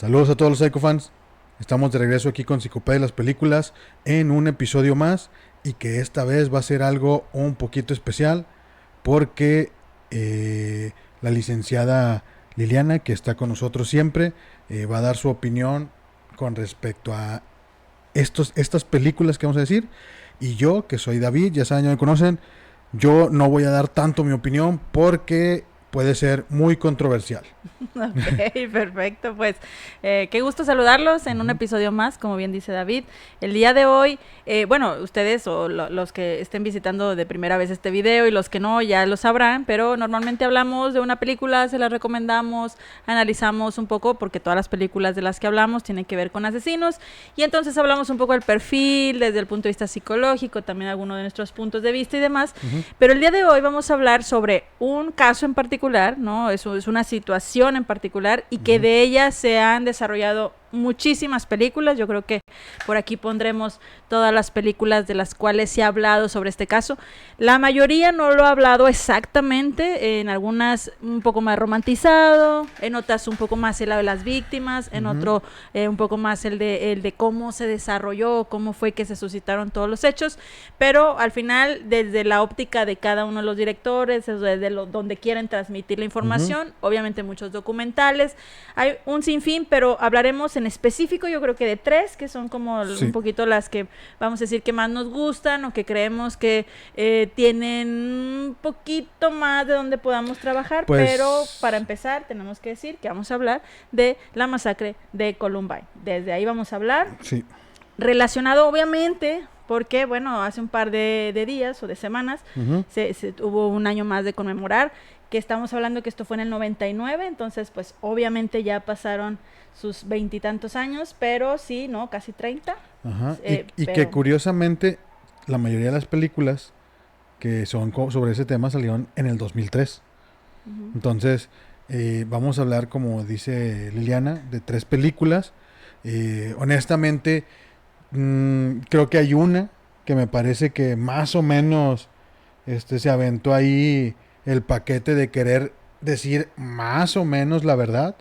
Saludos a todos los Psychofans. Estamos de regreso aquí con Psicopedia de las Películas en un episodio más y que esta vez va a ser algo un poquito especial porque la licenciada Liliana, que está con nosotros siempre, va a dar su opinión con respecto a estas películas que vamos a decir. Y yo, que soy David, ya saben, ya me conocen, yo no voy a dar tanto mi opinión porque puede ser muy controversial. Ok, perfecto. Pues qué gusto saludarlos en un episodio más, como bien dice David. El día de hoy, bueno, ustedes o los que estén visitando de primera vez este video y los que no ya lo sabrán, pero normalmente hablamos de una película, se la recomendamos, analizamos un poco, porque todas las películas de las que hablamos tienen que ver con asesinos, y entonces hablamos un poco del perfil, desde el punto de vista psicológico, también algunos de nuestros puntos de vista y demás. Pero el día de hoy vamos a hablar sobre un caso en particular, ¿no? Eso es una situación en particular y que de ella se han desarrollado muchísimas películas. Yo creo que por aquí pondremos todas las películas de las cuales se ha hablado sobre este caso. La mayoría no lo ha hablado exactamente, en algunas un poco más romantizado, en otras un poco más el lado de las víctimas, en otro un poco más el de cómo se desarrolló, cómo fue que se suscitaron todos los hechos, pero al final desde la óptica de cada uno de los directores, desde donde quieren transmitir la información, obviamente muchos documentales, hay un sinfín, pero hablaremos en específico, yo creo que de 3, que son como un poquito las que vamos a decir que más nos gustan o que creemos que tienen un poquito más de donde podamos trabajar, pero para empezar tenemos que decir que vamos a hablar de la masacre de Columbine. Desde ahí vamos a hablar. Sí. Relacionado obviamente porque, bueno, hace un par de días o de semanas hubo un año más de conmemorar, que estamos hablando que esto fue en el 99, entonces pues obviamente ya pasaron sus 20 y tantos años, pero sí, ¿no? Casi 30. Ajá. Y que curiosamente la mayoría de las películas que son sobre ese tema salieron en el 2003. Entonces vamos a hablar, como dice Liliana, de 3 películas. Honestamente, creo que hay una que me parece que más o menos se aventó ahí el paquete de querer decir más o menos la verdad.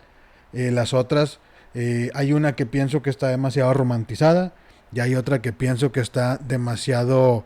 Las otras, hay una que pienso que está demasiado romantizada y hay otra que pienso que está demasiado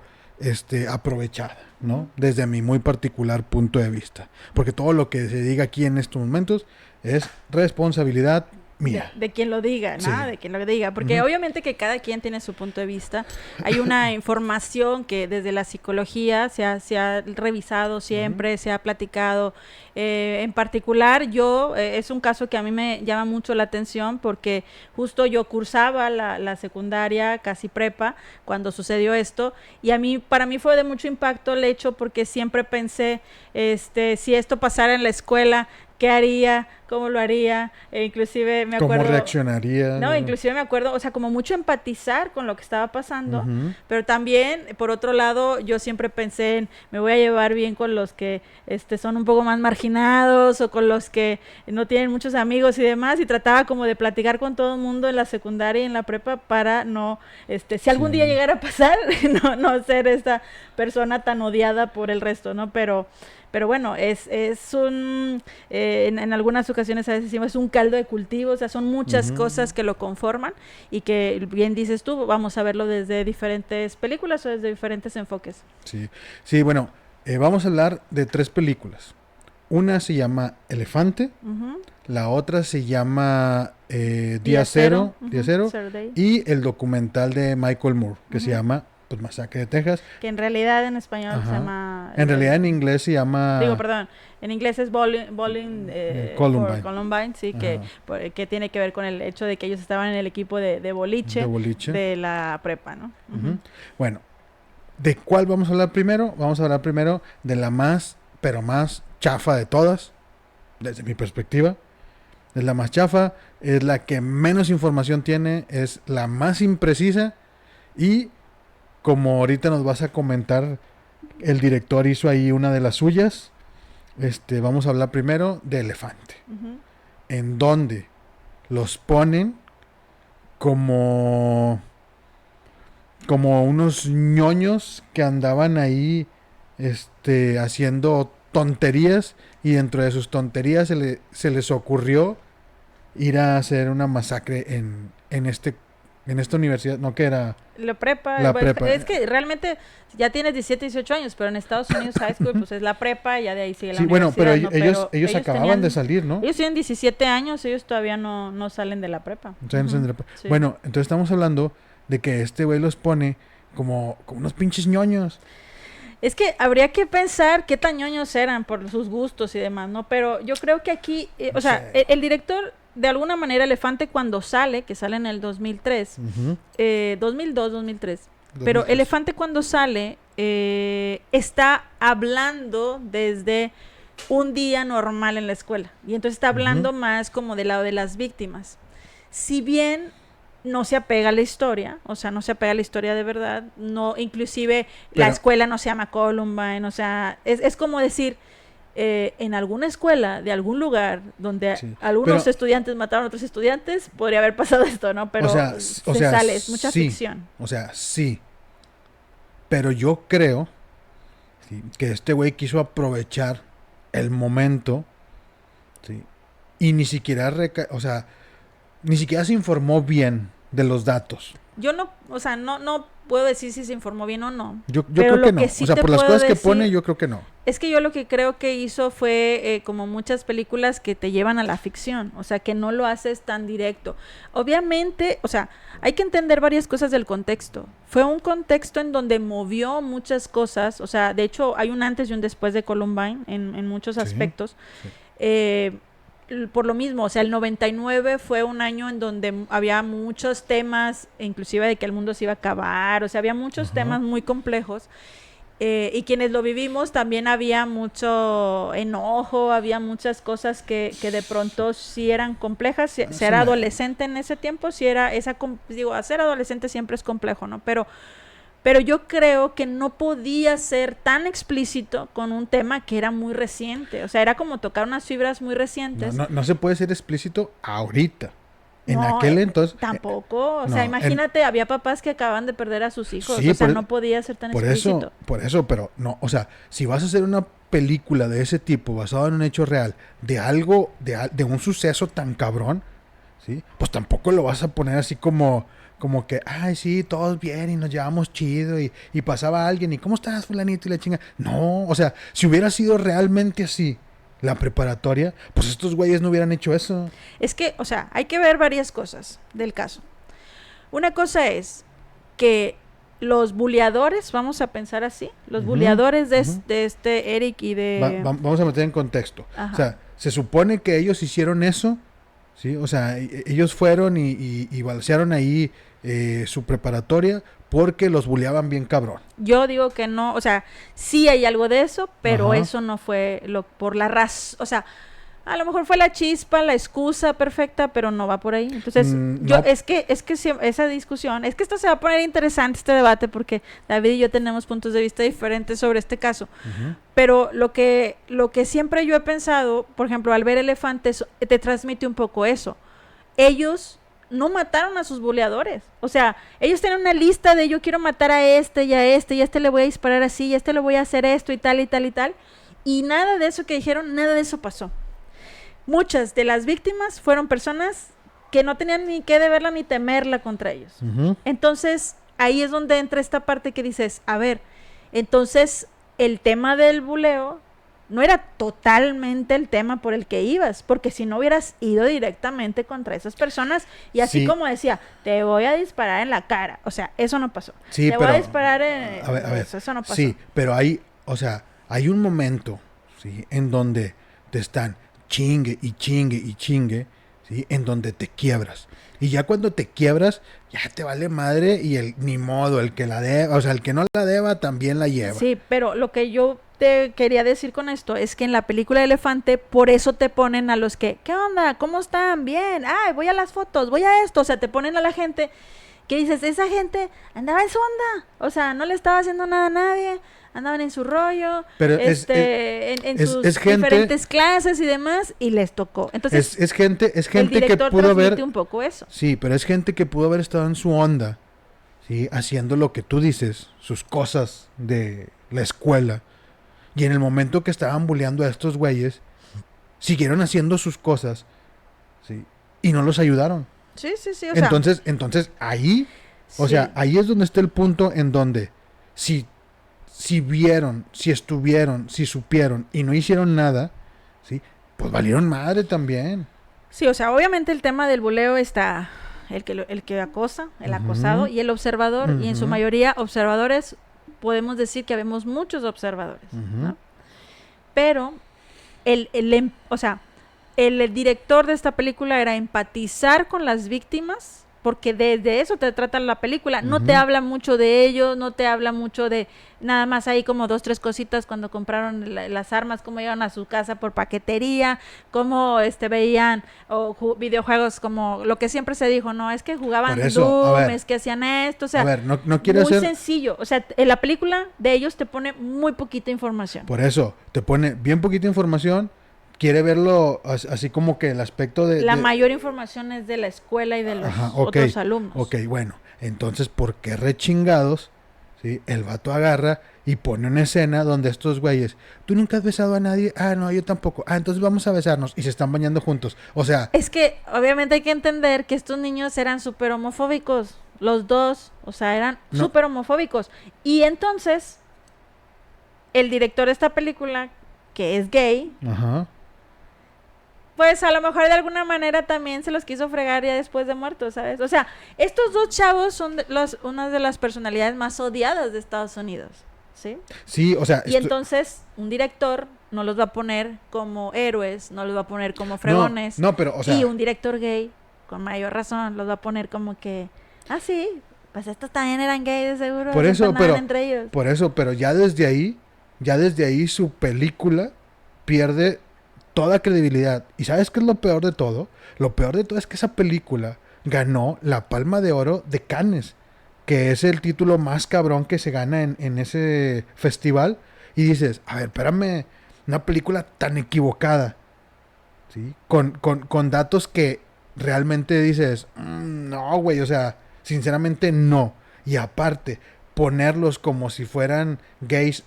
aprovechada, ¿no? Desde mi muy particular punto de vista. Porque todo lo que se diga aquí en estos momentos es responsabilidad mía. De quien lo diga, ¿no? Sí. De quien lo diga, porque obviamente que cada quien tiene su punto de vista. Hay una información que desde la psicología se ha revisado siempre, se ha platicado. En particular, es un caso que a mí me llama mucho la atención porque justo yo cursaba la secundaria, casi prepa, cuando sucedió esto, y para mí fue de mucho impacto el hecho porque siempre pensé, si esto pasara en la escuela, ¿qué haría? ¿Cómo lo haría? Inclusive me acuerdo... ¿Cómo reaccionaría? No, inclusive me acuerdo, o sea, como mucho empatizar con lo que estaba pasando, pero también, por otro lado, yo siempre pensé en, me voy a llevar bien con los que son un poco más marginados o con los que no tienen muchos amigos y demás, y trataba como de platicar con todo el mundo en la secundaria y en la prepa para no, si algún día llegara a pasar, no ser esta persona tan odiada por el resto, ¿no? Pero bueno, es un, en algunas ocasiones a veces decimos, es un caldo de cultivo, o sea, son muchas cosas que lo conforman y que bien dices tú, vamos a verlo desde diferentes películas o desde diferentes enfoques. Sí, bueno, vamos a hablar de 3 películas. Una se llama Elefante, la otra se llama Día Cero, y el documental de Michael Moore, que se llama pues Masacre de Texas. Que en realidad en español se llama... En realidad en inglés se llama... en inglés es Columbine, sí, que tiene que ver con el hecho de que ellos estaban en el equipo de boliche de la prepa, ¿no? Bueno, ¿de cuál vamos a hablar primero? Vamos a hablar primero de la más, pero más chafa de todas, desde mi perspectiva. Es la más chafa, es la que menos información tiene, es la más imprecisa y... Como ahorita nos vas a comentar, el director hizo ahí una de las suyas. Vamos a hablar primero de Elefante. En donde los ponen como unos ñoños que andaban ahí haciendo tonterías, y dentro de sus tonterías se les ocurrió ir a hacer una masacre en esta universidad, no que era La prepa, la bueno, prepa. es que realmente ya tienes 17, 18 años, pero en Estados Unidos high school pues es la prepa y ya de ahí sigue la Sí, bueno, universidad, pero ¿no? ellos acababan de salir, ¿no? Ellos tienen 17 años, ellos todavía no salen de la prepa. O sea, no sé, Sí. bueno, entonces estamos hablando de que este güey los pone como unos pinches ñoños. Es que habría que pensar qué tan ñoños eran por sus gustos y demás, ¿no? Pero yo creo que aquí, o sea, Sí. el director, de alguna manera, Elefante cuando sale, que sale en el 2003, 2002, 2003, pero 2003. Elefante cuando sale está hablando desde un día normal en la escuela. Y entonces está hablando más como del lado de las víctimas. Si bien no se apega a la historia, o sea, no se apega a la historia de verdad, no, inclusive la Pero- escuela no se llama Columbine, o sea, es como decir, en alguna escuela de algún lugar donde Sí, algunos pero- estudiantes mataron a otros estudiantes, podría haber pasado esto, ¿no? Pero o sea, sale, es mucha sí, ficción. o sea, sí. Pero yo creo, sí, que este güey quiso aprovechar el momento, sí, y ni siquiera, o sea, ni siquiera se informó bien de los datos. Yo no, o sea, no puedo decir si se informó bien o no. Yo pero creo lo que no. sí O sea, te por las puedo cosas que decir pone, yo creo que no. es que yo lo que creo que hizo fue como muchas películas que te llevan a la ficción, o sea, que no lo haces tan directo. Obviamente, o sea, hay que entender varias cosas del contexto. Fue un contexto en donde movió muchas cosas, o sea, de hecho hay un antes y un después de Columbine en muchos Sí, aspectos. sí. Por lo mismo, o sea, el 99 fue un año en donde había muchos temas, inclusive de que el mundo se iba a acabar, o sea, había muchos temas muy complejos. Y quienes lo vivimos también había mucho enojo, había muchas cosas que de pronto sí eran complejas. Ser adolescente en ese tiempo, sí era digo, ser adolescente siempre es complejo, ¿no? Pero yo creo que no podía ser tan explícito con un tema que era muy reciente. O sea, era como tocar unas fibras muy recientes. No se puede ser explícito ahorita. En No, aquel entonces. tampoco. O no, sea, imagínate, había papás que acaban de perder a sus hijos. Sí, o sea, no podía ser tan explícito. Por eso, pero no, o sea, si vas a hacer una película de ese tipo basada en un hecho real, de algo, de un suceso tan cabrón, ¿sí? Pues tampoco lo vas a poner así como que, ay, sí, todos bien y nos llevamos chido y pasaba alguien y ¿cómo estás, fulanito? Y la chinga. No, o sea, si hubiera sido realmente así la preparatoria, pues estos güeyes no hubieran hecho eso. Es que, o sea, hay que ver varias cosas del caso. Una cosa es que los buleadores, vamos a pensar así, los buleadores de este Eric y de... Vamos a meter en contexto. Ajá. O sea, se supone que ellos hicieron eso, ¿sí? O sea, ellos fueron y balsearon ahí su preparatoria porque los buleaban bien cabrón. Yo digo que no, o sea, sí hay algo de eso, pero Ajá. eso no fue por la razón, o sea, a lo mejor fue la chispa, la excusa perfecta, pero no va por ahí. Entonces, No. es que esa discusión, es que esto se va a poner interesante este debate porque David y yo tenemos puntos de vista diferentes sobre este caso. Pero lo que siempre yo he pensado, por ejemplo, al ver Elefantes, te transmite un poco eso. Ellos no mataron a sus buleadores. O sea, ellos tienen una lista de yo quiero matar a este y a este, y a este le voy a disparar así, y a este le voy a hacer esto y tal y tal y tal. Y nada de eso que dijeron, nada de eso pasó. Muchas de las víctimas fueron personas que no tenían ni qué deberla ni temerla contra ellos. Entonces, ahí es donde entra esta parte que dices, a ver, entonces el tema del buleo no era totalmente el tema por el que ibas, porque si no hubieras ido directamente contra esas personas y así Sí. como decía, te voy a disparar en la cara, o sea, eso no pasó. Sí, te pero, voy a disparar en... a ver, eso no pasó. Sí, pero o sea, hay un momento, ¿sí? En donde te están chingue y chingue y chingue, ¿sí? En donde te quiebras. Y ya cuando te quiebras, ya te vale madre y ni modo, el que la deba, o sea, el que no la deba también la lleva. Sí, pero lo que yo te quería decir con esto es que en la película Elefante, por eso te ponen a los que, ¿qué onda? ¿Cómo están? Bien. Ay, voy a las fotos, voy a esto. O sea, te ponen a la gente que dices, esa gente andaba en su onda. O sea, no le estaba haciendo nada a nadie. Andaban en su rollo, Pero en sus gente, diferentes clases y demás, y les tocó. Entonces, es gente el que director pudo transmite haber, un poco eso. sí, pero es gente que pudo haber estado en su onda, ¿sí? Haciendo lo que tú dices, sus cosas de la escuela. Y en el momento que estaban bulleando a estos güeyes, siguieron haciendo sus cosas, ¿sí? y no los ayudaron. Sí, o sea. Entonces ahí, o sea, ahí es donde está el punto en donde si vieron, si estuvieron, si supieron y no hicieron nada, ¿sí? Pues valieron madre también. Sí, o sea, obviamente el tema del buleo está el que acosa, el acosado y el observador, y en su mayoría observadores, podemos decir que habemos muchos observadores, ¿no? Pero el director de esta película era empatizar con las víctimas, porque de eso te trata la película. No te habla mucho de ellos, no te habla mucho de nada más ahí como 2, 3 cositas cuando compraron las armas, cómo iban a su casa por paquetería, cómo veían videojuegos, como lo que siempre se dijo, no, es que jugaban Doom, es que hacían esto, o sea, a ver, no quiero muy sencillo, o sea, en la película de ellos te pone muy poquita información. Por eso, te pone bien poquita información. Quiere verlo así como que el aspecto de... La mayor información es de la escuela y de los otros alumnos. Ok, bueno. Entonces, ¿por qué rechingados? ¿Sí? El vato agarra y pone una escena donde estos güeyes... ¿Tú nunca has besado a nadie? Ah, no, yo tampoco. Ah, entonces vamos a besarnos. Y se están bañando juntos. O sea... Es que, obviamente hay que entender que estos niños eran súper homofóbicos. Los dos. O sea, eran súper homofóbicos. Y entonces, el director de esta película, que es gay... pues a lo mejor de alguna manera también se los quiso fregar ya después de muertos, ¿sabes? O sea, estos dos chavos son una de las personalidades más odiadas de Estados Unidos, ¿sí? Sí, o sea... Y entonces un director no los va a poner como héroes, no los va a poner como fregones. No, pero, o sea... Y un director gay, con mayor razón, los va a poner como que... Ah, sí, pues estos también eran gays de seguro. Por eso, entre ellos. Por eso, pero ya desde ahí su película pierde... toda credibilidad. ¿Y sabes qué es lo peor de todo? Lo peor de todo es que esa película ganó la Palma de Oro de Cannes, que es el título más cabrón que se gana en ese festival. Y dices, a ver, espérame, una película tan equivocada, ¿sí? Con datos que realmente dices, no, güey, o sea, sinceramente no. Y aparte, ponerlos como si fueran gays,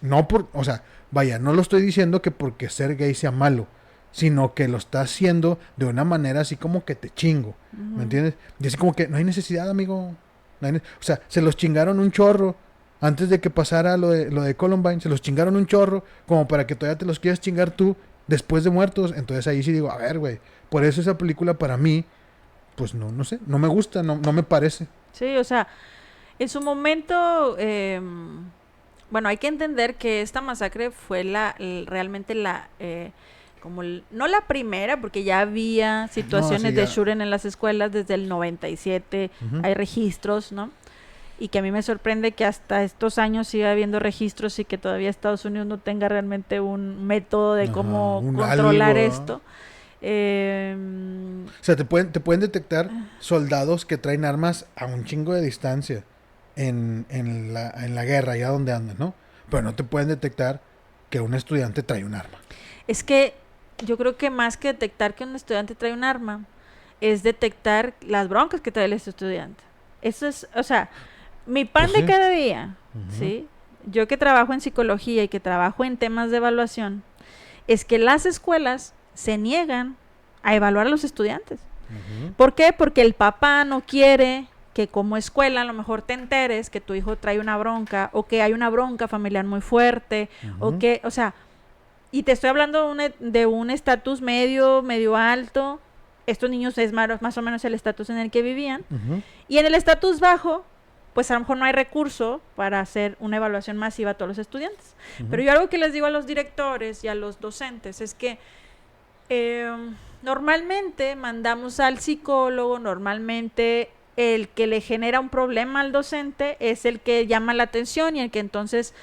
o sea, vaya, no lo estoy diciendo que porque ser gay sea malo, sino que lo está haciendo de una manera así como que te chingo, ¿me entiendes? Y así como que no hay necesidad, amigo. O sea, se los chingaron un chorro antes de que pasara lo de Columbine, se los chingaron un chorro como para que todavía te los quieras chingar tú después de muertos. Entonces ahí sí digo, a ver, güey, por eso esa película para mí, pues no sé, no me gusta, no me parece. Sí, o sea, en su momento, bueno, hay que entender que esta masacre fue realmente no la primera, porque ya había situaciones de shooting en las escuelas desde el 97, hay registros, ¿no? Y que a mí me sorprende que hasta estos años siga habiendo registros y que todavía Estados Unidos no tenga realmente un método de cómo controlar esto. O sea, te pueden detectar soldados que traen armas a un chingo de distancia en la guerra, allá donde andan, ¿no? Pero no te pueden detectar que un estudiante trae un arma. Es que yo creo que más que detectar que un estudiante trae un arma, es detectar las broncas que trae ese estudiante. Eso es, o sea, mi pan de cada día, ¿sí? Yo que trabajo en psicología y que trabajo en temas de evaluación, es que las escuelas se niegan a evaluar a los estudiantes. ¿Por qué? Porque el papá no quiere que como escuela a lo mejor te enteres que tu hijo trae una bronca o que hay una bronca familiar muy fuerte o que, o sea, y te estoy hablando de un estatus medio alto. Estos niños es más o menos el estatus en el que vivían. Y en el estatus bajo, pues a lo mejor no hay recurso para hacer una evaluación masiva a todos los estudiantes. Pero yo algo que les digo a los directores y a los docentes es que normalmente mandamos al psicólogo, normalmente el que le genera un problema al docente es el que llama la atención y el que entonces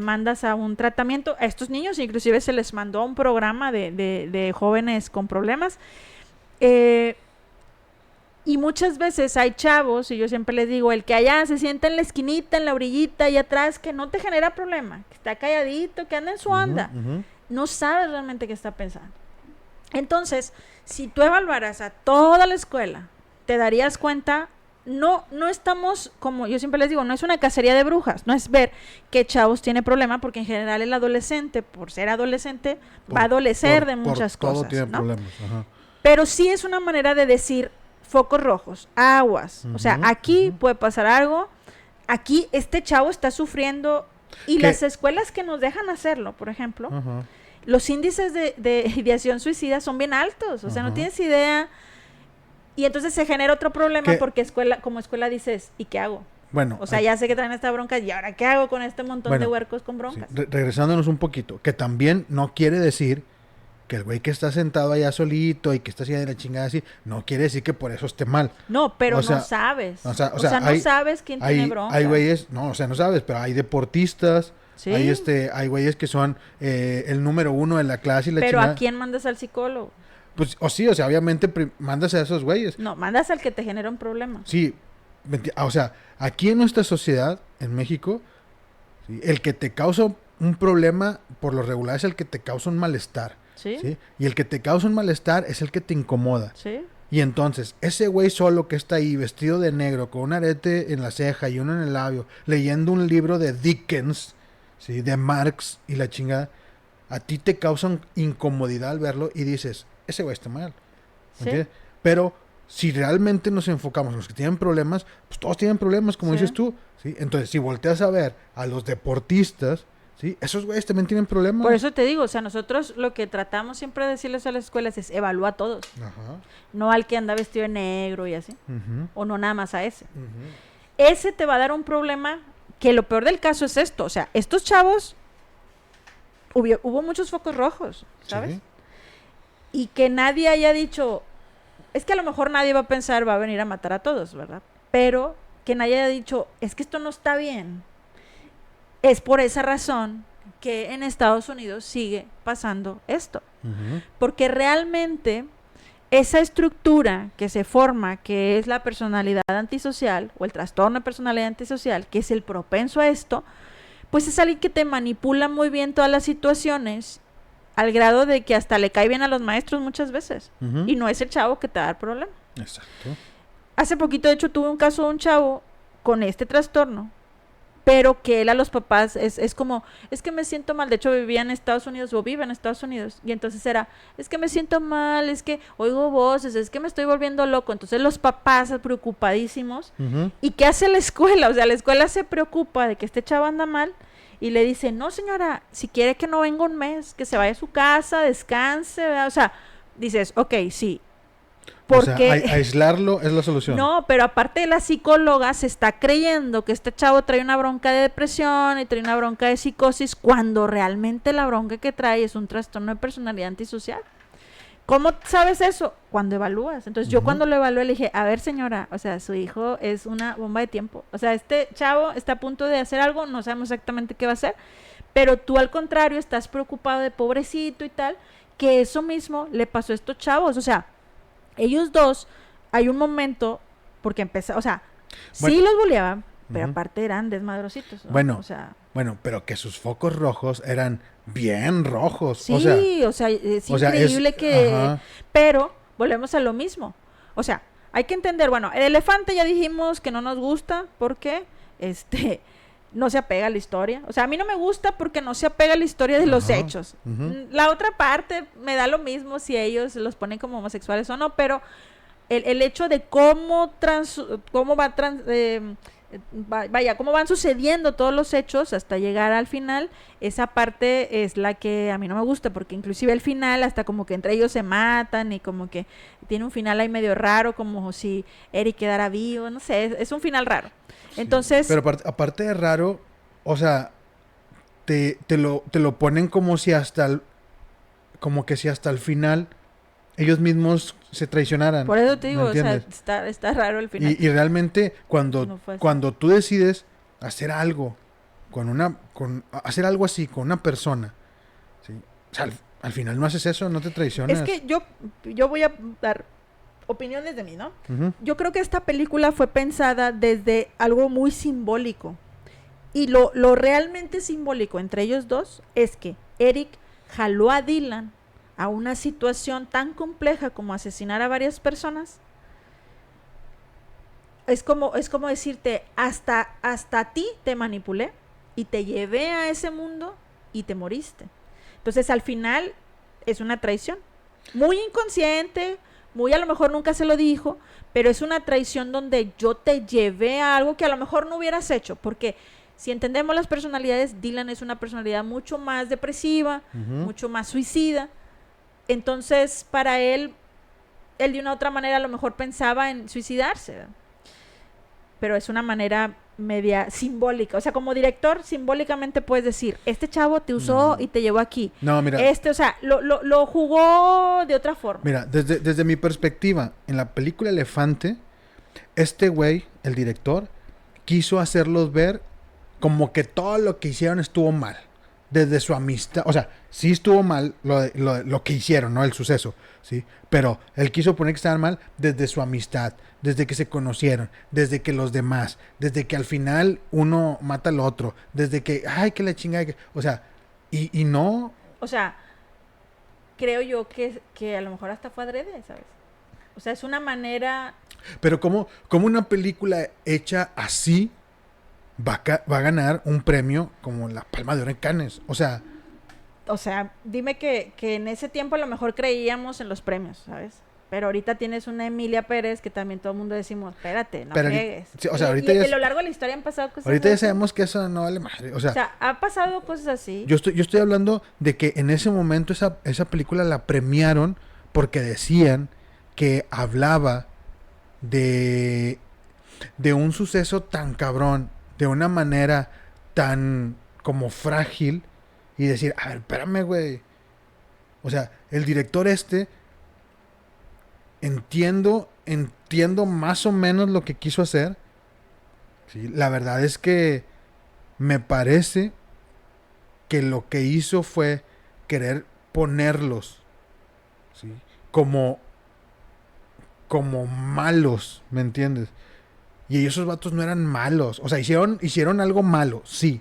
mandas a un tratamiento. A estos niños inclusive se les mandó un programa de jóvenes con problemas. Y muchas veces hay chavos, y yo siempre les digo, el que allá se sienta en la esquinita, en la orillita, allá atrás, que no te genera problema, que está calladito, que anda en su onda, no sabes realmente qué está pensando. Entonces, si tú evaluaras a toda la escuela, te darías cuenta, no estamos, como yo siempre les digo, no es una cacería de brujas, no es ver qué chavos tiene problema, porque en general el adolescente, por ser adolescente, va a adolecer de muchas cosas, todo tiene ¿no? problemas, Pero sí es una manera de decir focos rojos, aguas. O sea, aquí puede pasar algo. Aquí este chavo está sufriendo. Y las escuelas que nos dejan hacerlo, por ejemplo, los índices de ideación suicida son bien altos. O sea, no tienes idea. Y entonces se genera otro problema porque como escuela dices, ¿y qué hago? Bueno, o sea, ya sé que traen esta bronca, ¿y ahora qué hago con este montón de huercos con broncas? Sí. Regresándonos un poquito, que también no quiere decir que el güey que está sentado allá solito y que está haciendo la chingada así, no quiere decir que por eso esté mal. No, pero no sabes. O sea, no sabes quién tiene bronca. Hay güeyes, no sabes, pero hay deportistas, ¿sí? Hay güeyes que son el número 1 de la clase y la chingada. Pero ¿a quién mandas al psicólogo? Pues, obviamente mandas a esos güeyes. No, mandas al que te genera un problema. Sí, o sea, aquí en nuestra sociedad, en México, ¿sí? El que te causa un problema, por lo regular, es el que te causa un malestar. ¿Sí? Y el que te causa un malestar es el que te incomoda. ¿Sí? Y entonces, ese güey solo que está ahí, vestido de negro, con un arete en la ceja y uno en el labio, leyendo un libro de Dickens, ¿sí? De Marx y la chingada, a ti te causa incomodidad al verlo y dices, ese güey está mal. ¿Sí? Pero si realmente nos enfocamos en los que tienen problemas, pues todos tienen problemas, como dices tú. ¿Sí? Entonces, si volteas a ver a los deportistas, ¿sí? Esos güeyes también tienen problemas. Por eso te digo, o sea, nosotros lo que tratamos siempre de decirles a las escuelas es evalúa a todos. No al que anda vestido de negro y así. O no nada más a ese. Ese te va a dar un problema que lo peor del caso es esto. O sea, estos chavos, hubo muchos focos rojos, ¿sabes? Sí. Y que nadie haya dicho, es que a lo mejor nadie va a pensar, va a venir a matar a todos, ¿verdad? Pero que nadie haya dicho, es que esto no está bien. Es por esa razón que en Estados Unidos sigue pasando esto. Porque realmente esa estructura que se forma, que es la personalidad antisocial o el trastorno de personalidad antisocial, que es el propenso a esto, pues es alguien que te manipula muy bien todas las situaciones al grado de que hasta le cae bien a los maestros muchas veces. Y no es el chavo que te va a dar problema. Exacto. Hace poquito, de hecho, tuve un caso de un chavo con este trastorno, pero que él a los papás es como, es que me siento mal. De hecho, vivía en Estados Unidos o vive en Estados Unidos. Y entonces era, es que me siento mal, es que oigo voces, es que me estoy volviendo loco. Entonces los papás preocupadísimos. ¿Y qué hace la escuela? O sea, la escuela se preocupa de que este chavo anda mal y le dice, no señora, si quiere que no venga un mes, que se vaya a su casa, descanse, ¿verdad? O sea, dices, ok, sí. Porque, o sea, aislarlo es la solución. No, pero aparte la psicóloga se está creyendo que este chavo trae una bronca de depresión y trae una bronca de psicosis, cuando realmente la bronca que trae es un trastorno de personalidad antisocial. ¿Cómo sabes eso? Cuando evalúas. Entonces yo cuando lo evalué le dije, a ver señora, o sea, su hijo es una bomba de tiempo. O sea, este chavo está a punto de hacer algo, no sabemos exactamente qué va a hacer, pero tú al contrario estás preocupado de pobrecito y tal, que eso mismo le pasó a estos chavos. O sea, ellos dos, hay un momento, porque o sea, sí los buleaban, pero aparte eran desmadrositos, ¿no? Bueno, pero que sus focos rojos eran bien rojos. Sí, o sea es increíble que... Pero volvemos a lo mismo. O sea, hay que entender, bueno, el elefante ya dijimos que no nos gusta porque no se apega a la historia. O sea, a mí no me gusta porque no se apega a la historia de los hechos. La otra parte me da lo mismo si ellos los ponen como homosexuales o no, pero el hecho de cómo van sucediendo todos los hechos hasta llegar al final, esa parte es la que a mí no me gusta, porque inclusive al final hasta como que entre ellos se matan y como que tiene un final ahí medio raro, como si Eric quedara vivo, no sé, es un final raro. Entonces, pero aparte de raro, o sea, te lo ponen como si hasta el final ellos mismos se traicionaran. Por eso te digo, o sea, está raro el final. Y realmente cuando tú decides hacer algo hacer algo así con una persona, ¿sí? O sea, al final no haces eso, no te traicionas. Es que yo voy a dar opiniones de mí, ¿no? Yo creo que esta película fue pensada desde algo muy simbólico. Y lo realmente simbólico entre ellos dos es que Eric jaló a Dylan a una situación tan compleja como asesinar a varias personas. Es como decirte, hasta a ti te manipulé y te llevé a ese mundo y te moriste. Entonces al final es una traición muy inconsciente, muy a lo mejor nunca se lo dijo, pero es una traición donde yo te llevé a algo que a lo mejor no hubieras hecho, porque si entendemos las personalidades, Dylan es una personalidad mucho más depresiva, mucho más suicida. Entonces, para él de una u otra manera a lo mejor pensaba en suicidarse, ¿verdad? Pero es una manera media simbólica. O sea, como director, simbólicamente puedes decir, este chavo te usó y te llevó aquí. No, mira. O sea, lo jugó de otra forma. Mira, desde mi perspectiva, en la película Elefante, este güey, el director, quiso hacerlos ver como que todo lo que hicieron estuvo mal. Desde su amistad, o sea, sí estuvo mal lo que hicieron, ¿no? El suceso, ¿sí? Pero él quiso poner que estaban mal desde su amistad, desde que se conocieron, desde que los demás, desde que al final uno mata al otro, desde que, ay, que la chingada, o sea, y no... O sea, creo yo que a lo mejor hasta fue adrede, ¿sabes? O sea, es una manera... Pero como una película hecha así va a ganar un premio como la Palma de Oro en Cannes. O sea, dime que en ese tiempo a lo mejor creíamos en los premios, ¿sabes? Pero ahorita tienes una Emilia Pérez que también todo el mundo decimos, espérate, no pegues. Sí, o sea, ahorita ya a lo largo de la historia han pasado cosas ahorita ya así. sabemos que eso no vale madre. O sea, ha pasado cosas así. Yo estoy hablando de que en ese momento esa película la premiaron porque decían que hablaba de un suceso tan cabrón, de una manera tan como frágil, y decir, a ver, espérame, güey. O sea, el director entiendo más o menos lo que quiso hacer. Sí, la verdad es que me parece que lo que hizo fue querer ponerlos, ¿sí? como malos, ¿me entiendes? Y esos vatos no eran malos. O sea, hicieron algo malo, sí.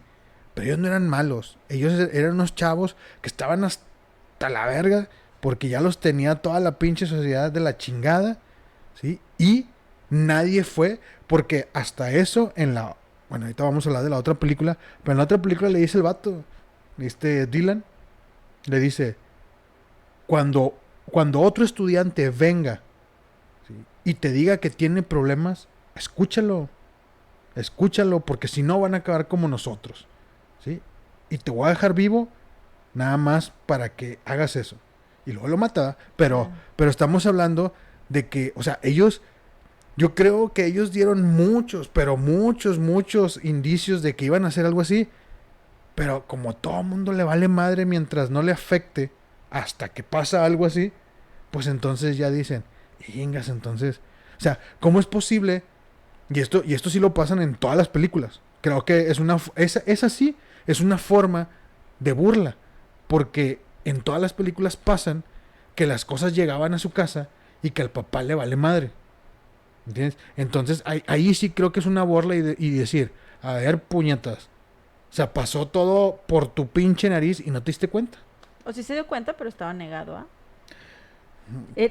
Pero ellos no eran malos. Ellos eran unos chavos que estaban hasta la verga porque ya los tenía toda la pinche sociedad de la chingada, ¿sí? Y nadie fue, porque hasta eso bueno, ahorita vamos a hablar de la otra película, pero en la otra película le dice el vato, Dylan, le dice, cuando otro estudiante venga, ¿sí?, y te diga que tiene problemas, escúchalo, porque si no van a acabar como nosotros, ¿sí? Y te voy a dejar vivo nada más para que hagas eso. Y luego lo mata, pero estamos hablando de que, o sea, yo creo que ellos dieron muchos indicios de que iban a hacer algo así, pero como todo mundo le vale madre mientras no le afecte hasta que pasa algo así, pues entonces ya dicen, Ingas, entonces, o sea, ¿cómo es posible? Y esto sí lo pasan en todas las películas. Creo que es así, es una forma de burla, porque en todas las películas pasan que las cosas llegaban a su casa y que al papá le vale madre, ¿entiendes? Entonces ahí sí creo que es una burla y decir, a ver, puñetas, o sea, pasó todo por tu pinche nariz y no te diste cuenta. O sí se dio cuenta, pero estaba negado, ¿ah?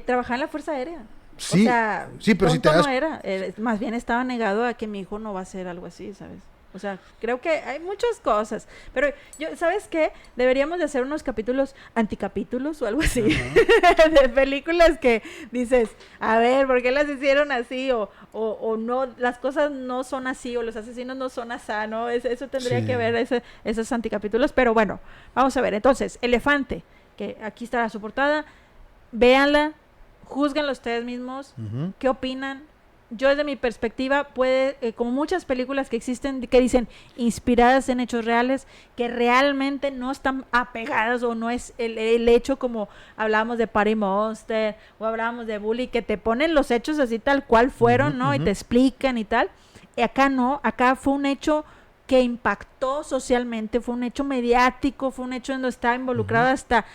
Trabajaba en la Fuerza Aérea. Sí, o sea, sí, pero si te das... no era, más bien estaba negado a que mi hijo no va a hacer algo así, ¿sabes? O sea, creo que hay muchas cosas. Pero ¿sabes qué? Deberíamos de hacer unos capítulos, anticapítulos o algo así. De películas que dices, a ver, ¿por qué las hicieron así? O no, las cosas no son así, o los asesinos no son así, ¿no? Eso tendría que ver esos anticapítulos. Pero bueno, vamos a ver. Entonces, Elefante, que aquí está su portada. Véanla, júzganlo ustedes mismos. ¿Qué opinan? Yo desde mi perspectiva como muchas películas que existen que dicen inspiradas en hechos reales, que realmente no están apegadas o no es el hecho como hablábamos de Party Monster o hablábamos de Bully, que te ponen los hechos así tal cual fueron, ¿no? Y te explican y tal. Y acá no, acá fue un hecho que impactó socialmente, fue un hecho mediático, fue un hecho en donde estaba involucrado hasta,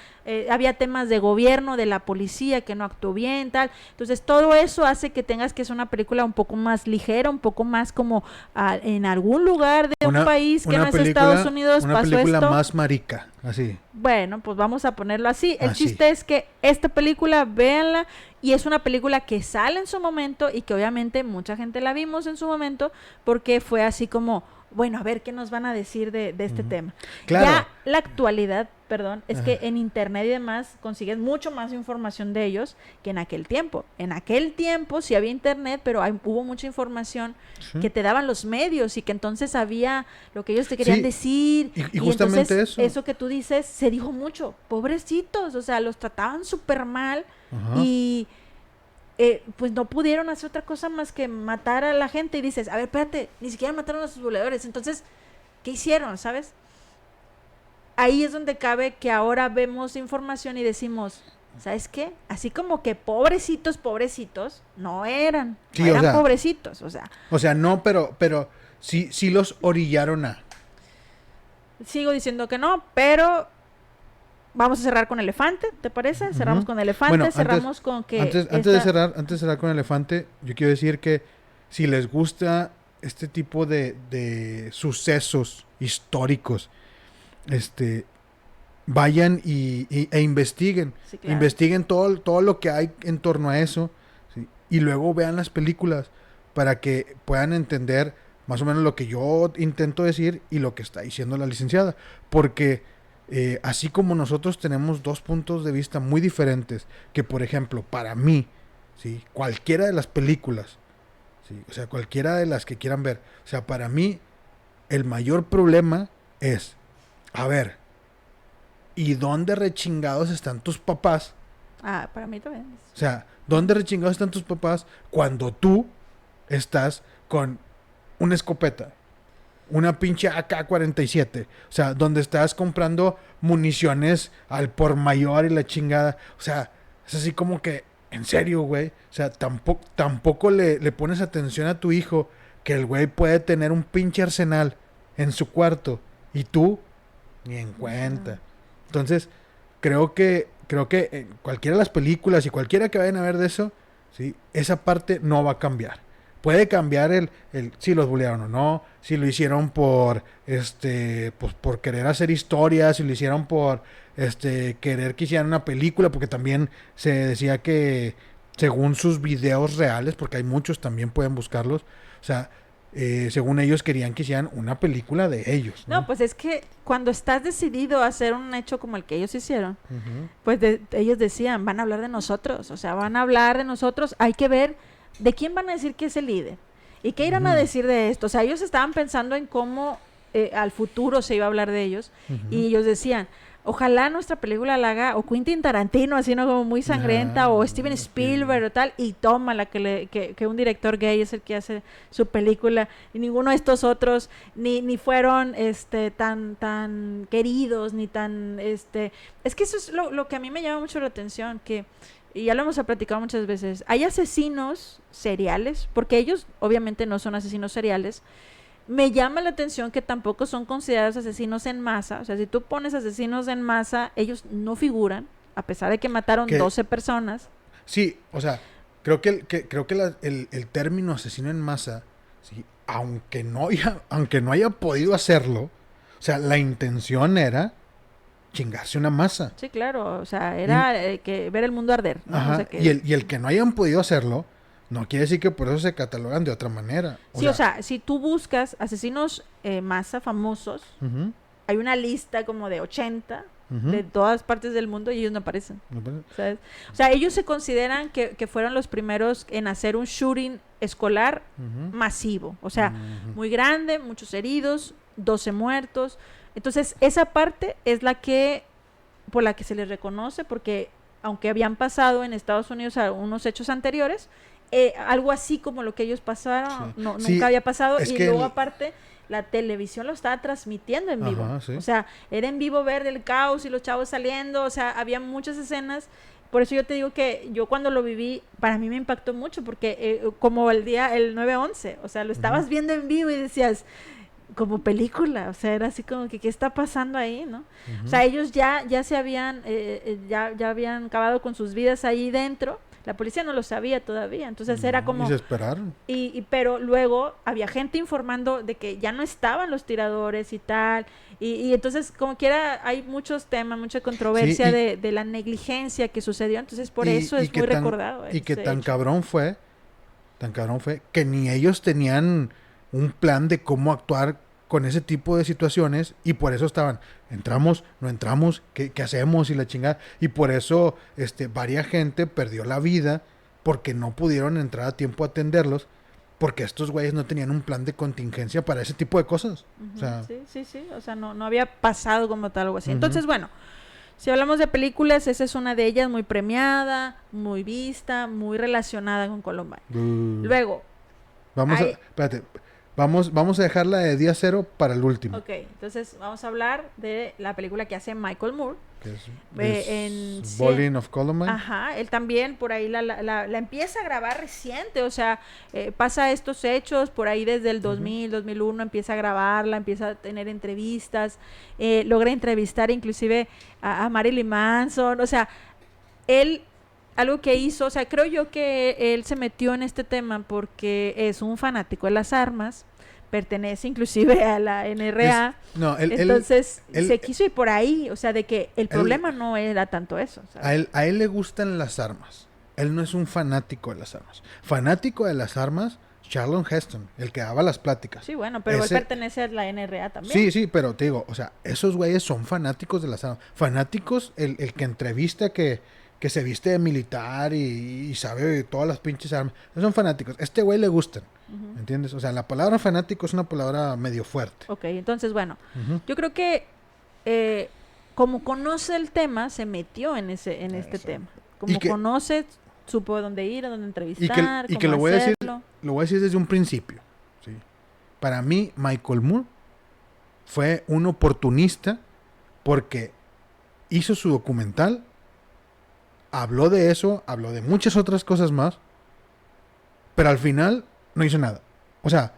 había temas de gobierno, de la policía que no actuó bien, tal. Entonces todo eso hace que tengas que es una película un poco más ligera, un poco más como en algún lugar de un país que no es Estados Unidos pasó esto. Una película más marica, así. Bueno, pues vamos a ponerlo así. El chiste es que esta película, véanla, y es una película que sale en su momento y que obviamente mucha gente la vimos en su momento porque fue así como, bueno, a ver qué nos van a decir de este tema. Claro. Ya la actualidad, perdón, es que en internet y demás consigues mucho más información de ellos que en aquel tiempo. En aquel tiempo sí había internet, pero hubo mucha información que te daban los medios y que entonces había lo que ellos te querían decir. Y justamente entonces, eso que tú dices, se dijo mucho. Pobrecitos, o sea, los trataban súper mal y pues no pudieron hacer otra cosa más que matar a la gente. Y dices, a ver, espérate, ni siquiera mataron a sus buleadores. Entonces, ¿qué hicieron, sabes? Ahí es donde cabe que ahora vemos información y decimos, ¿sabes qué? Así como que pobrecitos, no eran. Sí, no eran, o sea, pobrecitos, o sea. O sea, no, pero sí los orillaron a. Sigo diciendo que no, pero vamos a cerrar con Elefante, ¿te parece? Cerramos con Elefante, bueno, cerramos con que... Antes de cerrar con Elefante, yo quiero decir que si les gusta este tipo de sucesos históricos, vayan e investiguen. Sí, claro. Investiguen todo lo que hay en torno a eso, ¿sí? Y luego vean las películas para que puedan entender más o menos lo que yo intento decir y lo que está diciendo la licenciada. Porque así como nosotros tenemos dos puntos de vista muy diferentes, que por ejemplo, para mí, ¿sí? Cualquiera de las películas, ¿sí? O sea, cualquiera de las que quieran ver, o sea, para mí el mayor problema es, a ver, ¿y dónde rechingados están tus papás? Ah, para mí también. O sea, ¿dónde rechingados están tus papás cuando tú estás con una escopeta? Una pinche AK-47. O sea, donde estás comprando municiones al por mayor y la chingada. O sea, es así como que, en serio, güey. O sea, tampoco le pones atención a tu hijo que el güey puede tener un pinche arsenal en su cuarto. Y tú, ni en cuenta. Entonces, creo que en cualquiera de las películas y cualquiera que vayan a ver de eso, ¿sí? Esa parte no va a cambiar. Puede cambiar el si los bullearon o no, si lo hicieron por pues por querer hacer historias, si lo hicieron por querer que hicieran una película, porque también se decía que según sus videos reales, porque hay muchos, también pueden buscarlos, o sea, según ellos querían que hicieran una película de ellos, ¿no? No, pues es que cuando estás decidido a hacer un hecho como el que ellos hicieron, pues ellos decían, van a hablar de nosotros, o sea, van a hablar de nosotros, hay que ver de quién van a decir que es el líder y qué irán a decir de esto. O sea, ellos estaban pensando en cómo al futuro se iba a hablar de ellos y ellos decían, ojalá nuestra película la haga o Quentin Tarantino, así no como muy sangrienta, o Steven Spielberg o tal, y tómala que un director gay es el que hace su película y ninguno de estos otros ni fueron tan queridos ni tan es que eso es lo que a mí me llama mucho la atención, que y ya lo hemos platicado muchas veces, hay asesinos seriales, porque ellos obviamente no son asesinos seriales. Me llama la atención que tampoco son considerados asesinos en masa. O sea, si tú pones asesinos en masa, ellos no figuran, a pesar de que mataron 12 personas. Sí, o sea, creo que el término asesino en masa, sí, aunque no haya podido hacerlo, o sea, la intención era chingarse una masa. Sí, claro, o sea, era que ver el mundo arder, ¿no? Ajá, O sea, que... y el que no hayan podido hacerlo no quiere decir que por eso se catalogan de otra manera. O sea, si tú buscas asesinos masa famosos, hay una lista como de 80 de todas partes del mundo y ellos no aparecen. ¿Sabes? O sea, ellos se consideran que fueron los primeros en hacer un shooting escolar masivo. O sea, muy grande, muchos heridos, 12 muertos. Entonces, esa parte es por la que se les reconoce, porque aunque habían pasado en Estados Unidos unos hechos anteriores, algo así como lo que ellos pasaron, nunca había pasado, y luego aparte la televisión lo estaba transmitiendo en vivo. Ajá, sí. O sea, era en vivo ver el caos y los chavos saliendo, o sea, había muchas escenas. Por eso yo te digo que yo cuando lo viví, para mí me impactó mucho, porque como el 9/11, o sea, lo estabas viendo en vivo y decías, como película, o sea, era así como que ¿qué está pasando ahí, no? O sea, ellos ya se habían ya habían acabado con sus vidas ahí dentro. La policía no lo sabía todavía, entonces era como... Y se esperaron. Pero luego había gente informando de que ya no estaban los tiradores y tal, y entonces como quiera hay muchos temas, mucha controversia de la negligencia que sucedió, entonces por eso es muy recordado. Y que tan cabrón fue que ni ellos tenían un plan de cómo actuar con ese tipo de situaciones y por eso estaban, entramos, no entramos, ¿qué hacemos? Y la chingada. Y por eso varia gente perdió la vida porque no pudieron entrar a tiempo a atenderlos, porque estos güeyes no tenían un plan de contingencia para ese tipo de cosas. Uh-huh. O sea, sí. O sea, no había pasado como tal algo así. Uh-huh. Entonces, bueno, si hablamos de películas, esa es una de ellas muy premiada, muy vista, muy relacionada con Columbine. Luego... Vamos a dejar la de Día Cero para el último. Ok, entonces vamos a hablar de la película que hace Michael Moore. Que es Bowling of Columbine. Ajá, él también por ahí la empieza a grabar reciente, o sea, pasa estos hechos por ahí desde el 2000, 2001, empieza a grabarla, empieza a tener entrevistas, logra entrevistar inclusive a Marilyn Manson, o sea, él... Algo que hizo, o sea, creo yo que él se metió en este tema porque es un fanático de las armas, pertenece inclusive a la NRA, entonces se quiso ir por ahí, o sea, de que el problema no era tanto eso. ¿Sabes? A él le gustan las armas, él no es un fanático de las armas. Fanático de las armas, Charlton Heston, el que daba las pláticas. Sí, bueno, pero él pertenece a la NRA también. Sí, pero te digo, o sea, esos güeyes son fanáticos de las armas. Fanáticos, el que entrevista que se viste de militar y sabe todas las pinches armas. No son fanáticos. Este güey le gustan. Uh-huh. ¿Entiendes? O sea, la palabra fanático es una palabra medio fuerte. Ok, entonces, bueno. Uh-huh. Yo creo que como conoce el tema, se metió en este tema. Como conoce, supo dónde ir, a dónde entrevistar, y que lo voy a decir desde un principio. ¿Sí? Para mí, Michael Moore fue un oportunista porque hizo su documental, habló de eso, habló de muchas otras cosas más, pero al final no hizo nada. O sea,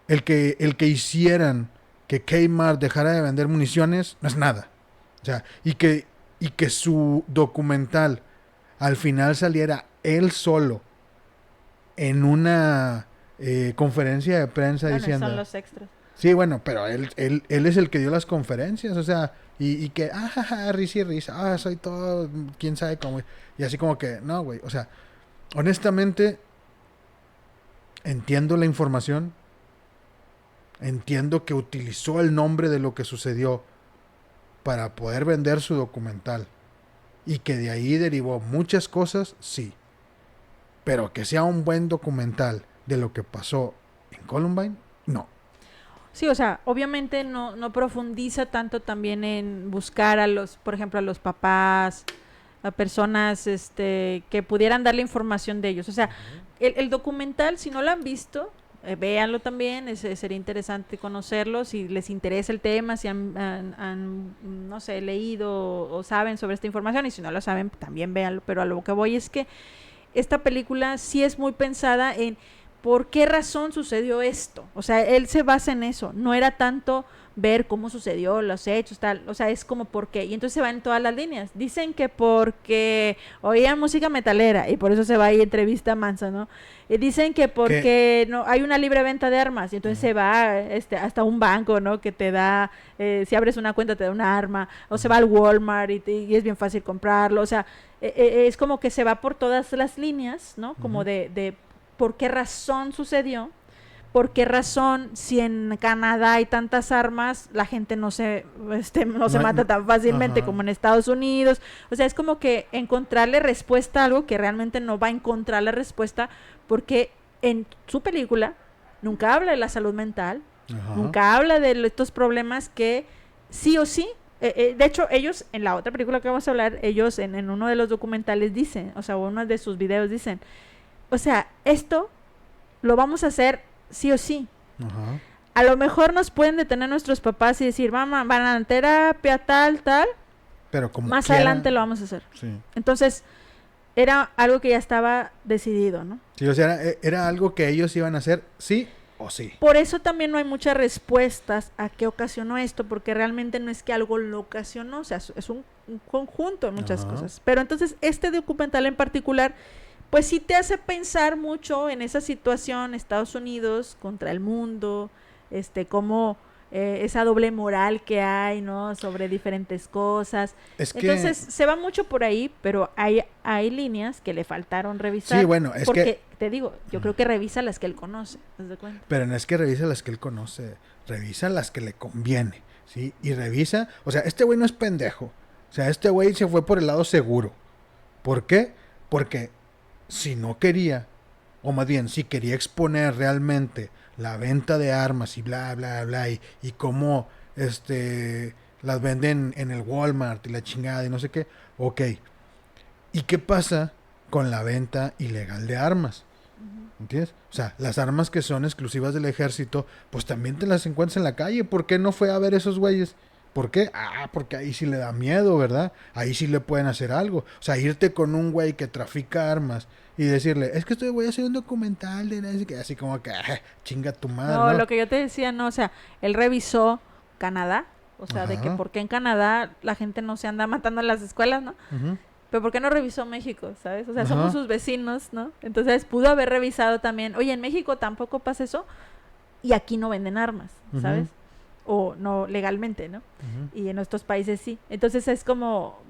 el que hicieran que Kmart dejara de vender municiones no es nada. O sea, y que su documental al final saliera él solo en una conferencia de prensa diciendo... son los extras. Sí, bueno, pero él es el que dio las conferencias, o sea, y que, risa y risa, soy todo, quién sabe cómo, y así como que, no, güey, o sea, honestamente, entiendo la información, entiendo que utilizó el nombre de lo que sucedió para poder vender su documental, y que de ahí derivó muchas cosas, sí, pero que sea un buen documental de lo que pasó en Columbine, no. Sí, o sea, obviamente no profundiza tanto también en buscar a por ejemplo, a los papás, a personas que pudieran dar la información de ellos. O sea, el documental, si no lo han visto, véanlo también, sería interesante conocerlo, si les interesa el tema, si han no sé, leído o saben sobre esta información, y si no lo saben, también véanlo. Pero a lo que voy es que esta película sí es muy pensada en ¿por qué razón sucedió esto? O sea, él se basa en eso. No era tanto ver cómo sucedió, los hechos, tal. O sea, es como por qué. Y entonces se va en todas las líneas. Dicen que porque oía música metalera y por eso se va y entrevista a Manson, ¿no? Y dicen que porque no hay una libre venta de armas y entonces se va hasta un banco, ¿no? Que te da, si abres una cuenta te da una arma. O se va al Walmart y es bien fácil comprarlo. O sea, es como que se va por todas las líneas, ¿no? Como de por qué razón sucedió, por qué razón si en Canadá hay tantas armas, la gente no se mata tan fácilmente como en Estados Unidos. O sea, es como que encontrarle respuesta a algo que realmente no va a encontrar la respuesta, porque en su película nunca habla de la salud mental, nunca habla de estos problemas que sí o sí, de hecho ellos en la otra película que vamos a hablar, ellos en uno de los documentales dicen, o sea, uno de sus videos dicen, o sea, esto lo vamos a hacer sí o sí. A lo mejor nos pueden detener nuestros papás y decir, mamá, van a terapia, tal, pero como más adelante lo vamos a hacer. Sí. Entonces, era algo que ya estaba decidido, ¿no? Sí, o sea, era algo que ellos iban a hacer sí o sí. Por eso también no hay muchas respuestas a qué ocasionó esto, porque realmente no es que algo lo ocasionó, o sea, es un conjunto de muchas cosas. Pero entonces, este documental en particular, pues sí te hace pensar mucho en esa situación, Estados Unidos contra el mundo, cómo esa doble moral que hay, ¿no? Sobre diferentes cosas. Entonces, se va mucho por ahí, pero hay líneas que le faltaron revisar. Sí, bueno, es porque, te digo, yo creo que revisa las que él conoce, ¿te das cuenta? Pero no es que revisa las que él conoce, revisa las que le conviene, ¿sí? Y revisa, o sea, este güey no es pendejo. O sea, este güey se fue por el lado seguro. ¿Por qué? Porque si no quería, o más bien, si quería exponer realmente la venta de armas y bla, bla, bla, y cómo las venden en el Walmart y la chingada y no sé qué, ok. ¿Y qué pasa con la venta ilegal de armas? ¿Entiendes? O sea, las armas que son exclusivas del ejército, pues también te las encuentras en la calle. ¿Por qué no fue a ver esos güeyes? ¿Por qué? Ah, porque ahí sí le da miedo, ¿verdad? Ahí sí le pueden hacer algo. O sea, irte con un güey que trafica armas y decirle, es que voy a hacer un documental de así como que, chinga tu madre. No, lo que yo te decía, no, o sea, él revisó Canadá, o sea, de que por qué en Canadá la gente no se anda matando en las escuelas, ¿no? Pero ¿por qué no revisó México, sabes? O sea, somos sus vecinos, ¿no? Entonces pudo haber revisado también, oye, en México tampoco pasa eso y aquí no venden armas, ¿sabes? O no legalmente, ¿no? Y en estos países sí. Entonces es como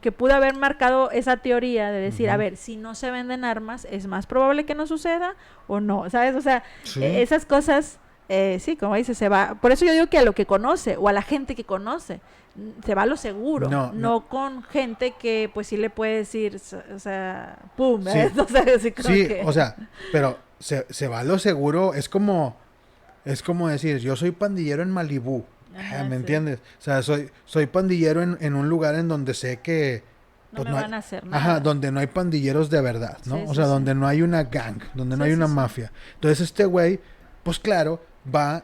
que pudo haber marcado esa teoría de decir, a ver, si no se venden armas, ¿es más probable que no suceda o no? ¿Sabes? O sea, esas cosas, sí, como dices, se va. Por eso yo digo que a lo que conoce o a la gente que conoce, se va a lo seguro, no con gente que pues sí le puede decir, o sea, pum, sí. O sea, así como que... o sea, pero se va a lo seguro, es como decir, yo soy pandillero en Malibú, ¿me entiendes? O sea, soy pandillero en un lugar en donde sé que pues, no me van a hacer nada. Ajá, donde no hay pandilleros de verdad, ¿no? O sea, donde no hay una gang, donde no hay una mafia. Entonces este güey, pues claro, va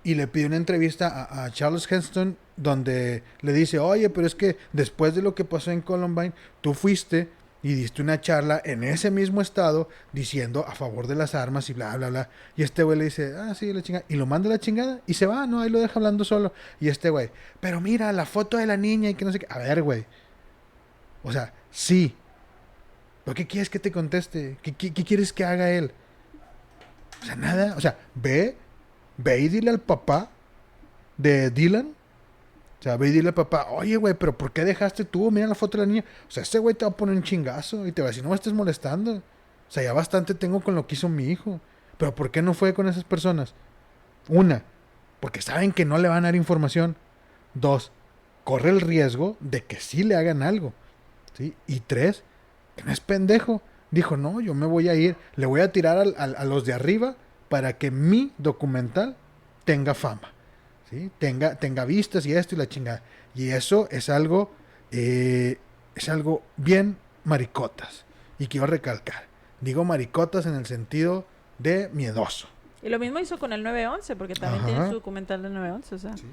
y le pide una entrevista a Charles Heston donde le dice, oye, pero es que después de lo que pasó en Columbine, tú fuiste y diste una charla en ese mismo estado diciendo a favor de las armas y bla, bla, bla. Y este güey le dice, sí, la chingada. Y lo manda a la chingada y se va, ¿no? Ahí lo deja hablando solo. Y este güey, pero mira, la foto de la niña y que no sé qué. A ver, güey. O sea, sí. ¿Pero qué quieres que te conteste? ¿Qué quieres que haga él? O sea, nada. O sea, ve y dile al papá de Dylan. O sea, ve y dile al papá, oye, güey, pero ¿por qué dejaste tú? Mira la foto de la niña. O sea, ese güey te va a poner un chingazo y te va a decir, no me estés molestando. O sea, ya bastante tengo con lo que hizo mi hijo. Pero ¿por qué no fue con esas personas? Una, porque saben que no le van a dar información. Dos, corre el riesgo de que sí le hagan algo. ¿Sí? Y tres, que no es pendejo. Dijo, no, yo me voy a ir, le voy a tirar a los de arriba para que mi documental tenga fama. ¿Sí? Tenga vistas y esto y la chingada. Y eso es algo bien maricotas. Y quiero recalcar, digo maricotas en el sentido de miedoso. Y lo mismo hizo con el 911, porque también tiene su documental del 911, o sea. Sí.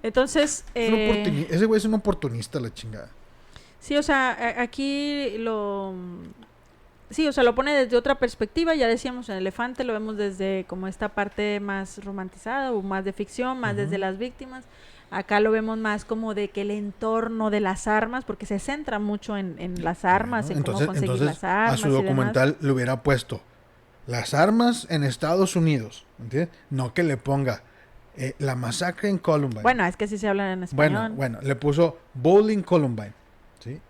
Entonces... ese güey es un oportunista, la chingada. Sí, o sea, aquí lo... Sí, o sea, lo pone desde otra perspectiva, ya decíamos, en Elefante lo vemos desde como esta parte más romantizada o más de ficción, más desde las víctimas. Acá lo vemos más como de que el entorno de las armas, porque se centra mucho en las armas, en cómo conseguir las armas. A su documental le hubiera puesto las armas en Estados Unidos, ¿entiendes? No que le ponga la masacre en Columbine. Bueno, es que así se habla en español. Bueno, le puso Bowling Columbine, ¿sí?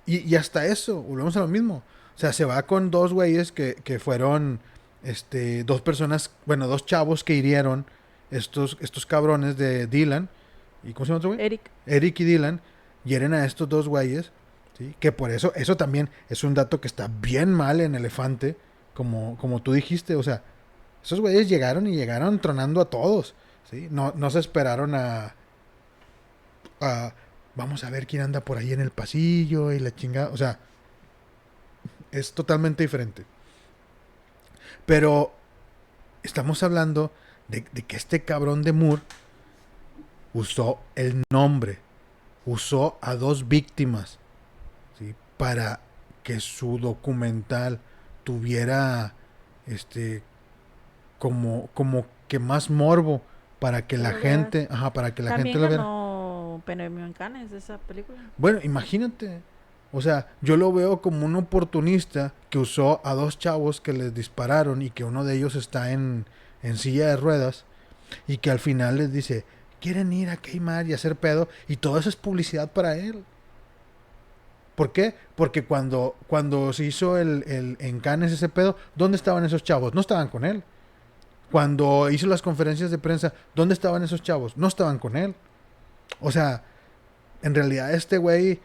Y hasta eso, volvemos a lo mismo. O sea, se va con dos güeyes que fueron dos personas, bueno, dos chavos que hirieron estos cabrones de Dylan. ¿Y cómo se llama otro güey? Eric y Dylan hieren a estos dos güeyes, ¿sí? Que por eso también es un dato que está bien mal en Elefante, como tú dijiste. O sea, esos güeyes llegaron tronando a todos, ¿sí? No se esperaron a vamos a ver quién anda por ahí en el pasillo y la chingada. O sea, es totalmente diferente. Pero estamos hablando de que este cabrón de Moore usó el nombre, usó a dos víctimas, ¿sí? Para que su documental tuviera como que más morbo para que la gente, para que la gente lo viera. No premio en Cannes de esa película. Bueno, imagínate. O sea, yo lo veo como un oportunista que usó a dos chavos que les dispararon y que uno de ellos está en silla de ruedas Y que al final les dice, quieren ir a quemar y hacer pedo. Y todo eso es publicidad para él. ¿Por qué? Porque cuando se hizo en Cannes ese pedo, ¿dónde estaban esos chavos? No estaban con él. Cuando hizo las conferencias de prensa, ¿dónde estaban esos chavos? No estaban con él. O sea, en realidad este güey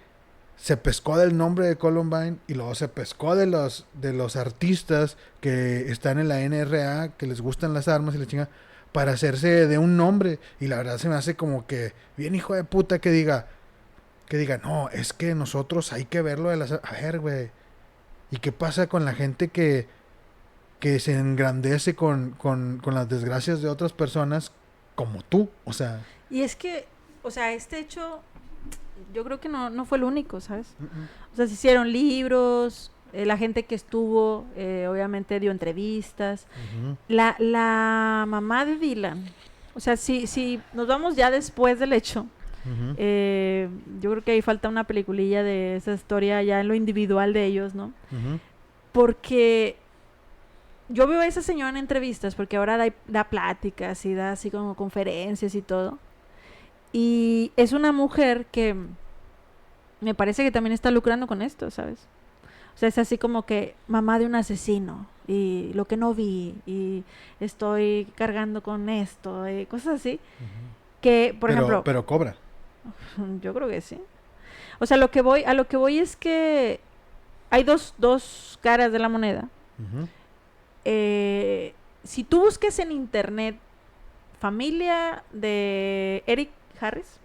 se pescó del nombre de Columbine y luego se pescó de los artistas que están en la NRA, que les gustan las armas y la chinga, para hacerse de un nombre. Y la verdad se me hace como que bien hijo de puta que diga, no, es que nosotros hay que verlo de las... A ver, güey. ¿Y qué pasa con la gente que se engrandece con las desgracias de otras personas como tú? O sea... Y es que, o sea, este hecho, yo creo que no fue el único, ¿sabes? O sea, se hicieron libros, la gente que estuvo, obviamente dio entrevistas. La mamá de Dylan, o sea, si nos vamos ya después del hecho, yo creo que ahí falta una peliculilla de esa historia ya en lo individual de ellos, ¿no? Porque yo veo a esa señora en entrevistas, porque ahora da pláticas y da así como conferencias y todo. Y es una mujer que me parece que también está lucrando con esto, ¿sabes? O sea, es así como que mamá de un asesino y lo que no vi y estoy cargando con esto y cosas así. Que, por ejemplo... Pero cobra. Yo creo que sí. O sea, a lo que voy es que hay dos caras de la moneda. Si tú busques en internet familia de Eric Harris,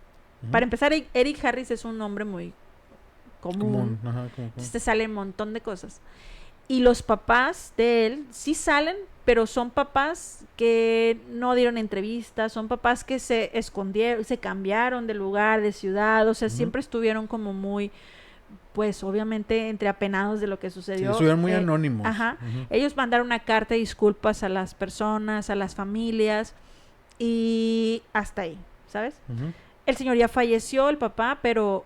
para empezar, Eric Harris es un nombre muy común. Entonces te sale un montón de cosas. Y los papás de él sí salen, pero son papás que no dieron entrevistas, son papás que se escondieron, se cambiaron de lugar, de ciudad, o sea, siempre estuvieron como muy, pues obviamente entre apenados de lo que sucedió. Sí, estuvieron muy anónimos. Ellos mandaron una carta de disculpas a las personas, a las familias, y hasta ahí, ¿sabes? El señor ya falleció, el papá, pero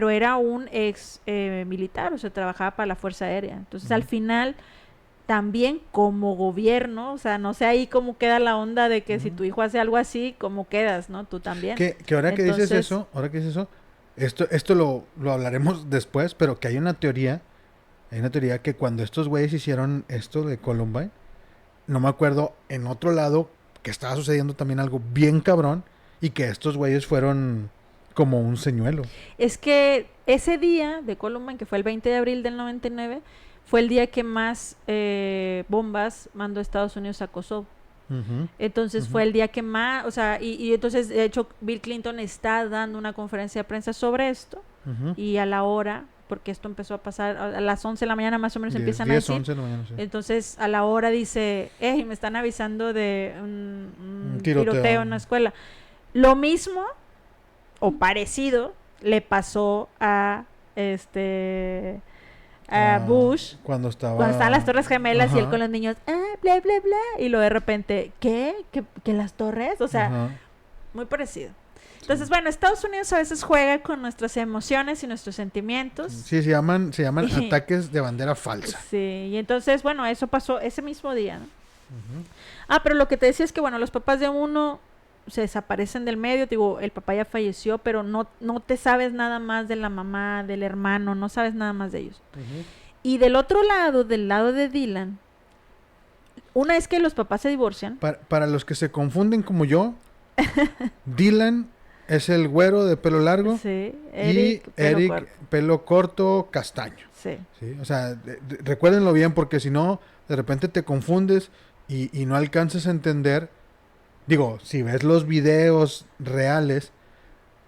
era un ex militar, o sea, trabajaba para la Fuerza Aérea. Entonces, al final, también como gobierno, o sea, no sé ahí cómo queda la onda de que si tu hijo hace algo así, ¿cómo quedas, no? Tú también. Que ahora que dices eso, esto lo hablaremos después, pero que hay una teoría que cuando estos güeyes hicieron esto de Columbine, no me acuerdo, en otro lado, que estaba sucediendo también algo bien cabrón, y que estos güeyes fueron como un señuelo. Es que ese día de Columbine, que fue el 20 de abril del 99, fue el día que más bombas mandó Estados Unidos a Kosovo. Entonces fue el día que más, o sea, y entonces de hecho Bill Clinton está dando una conferencia de prensa sobre esto, y a la hora, porque esto empezó a pasar a las 11 de la mañana más o menos, empiezan a decir, 11 de la mañana, sí. Entonces a la hora dice, me están avisando de un tiroteo en una escuela. Lo mismo o parecido le pasó a Bush cuando estaban las Torres Gemelas y él con los niños, bla bla bla, y luego de repente, ¿qué las torres? O sea, muy parecido. Entonces, bueno, Estados Unidos a veces juega con nuestras emociones y nuestros sentimientos. Sí, se llaman ataques de bandera falsa. Sí, y entonces, bueno, eso pasó ese mismo día, ¿no? Pero lo que te decía es que, bueno, los papás de uno se desaparecen del medio, digo, el papá ya falleció, pero no te sabes nada más de la mamá, del hermano, no sabes nada más de ellos. Y del otro lado, del lado de Dylan, una vez que los papás se divorcian... Para los que se confunden como yo, Dylan es el güero de pelo largo, sí, Eric pelo corto, castaño. Sí. ¿Sí? O sea, recuérdenlo bien, porque si no, de repente te confundes y no alcanzas a entender. Digo, si ves los videos reales,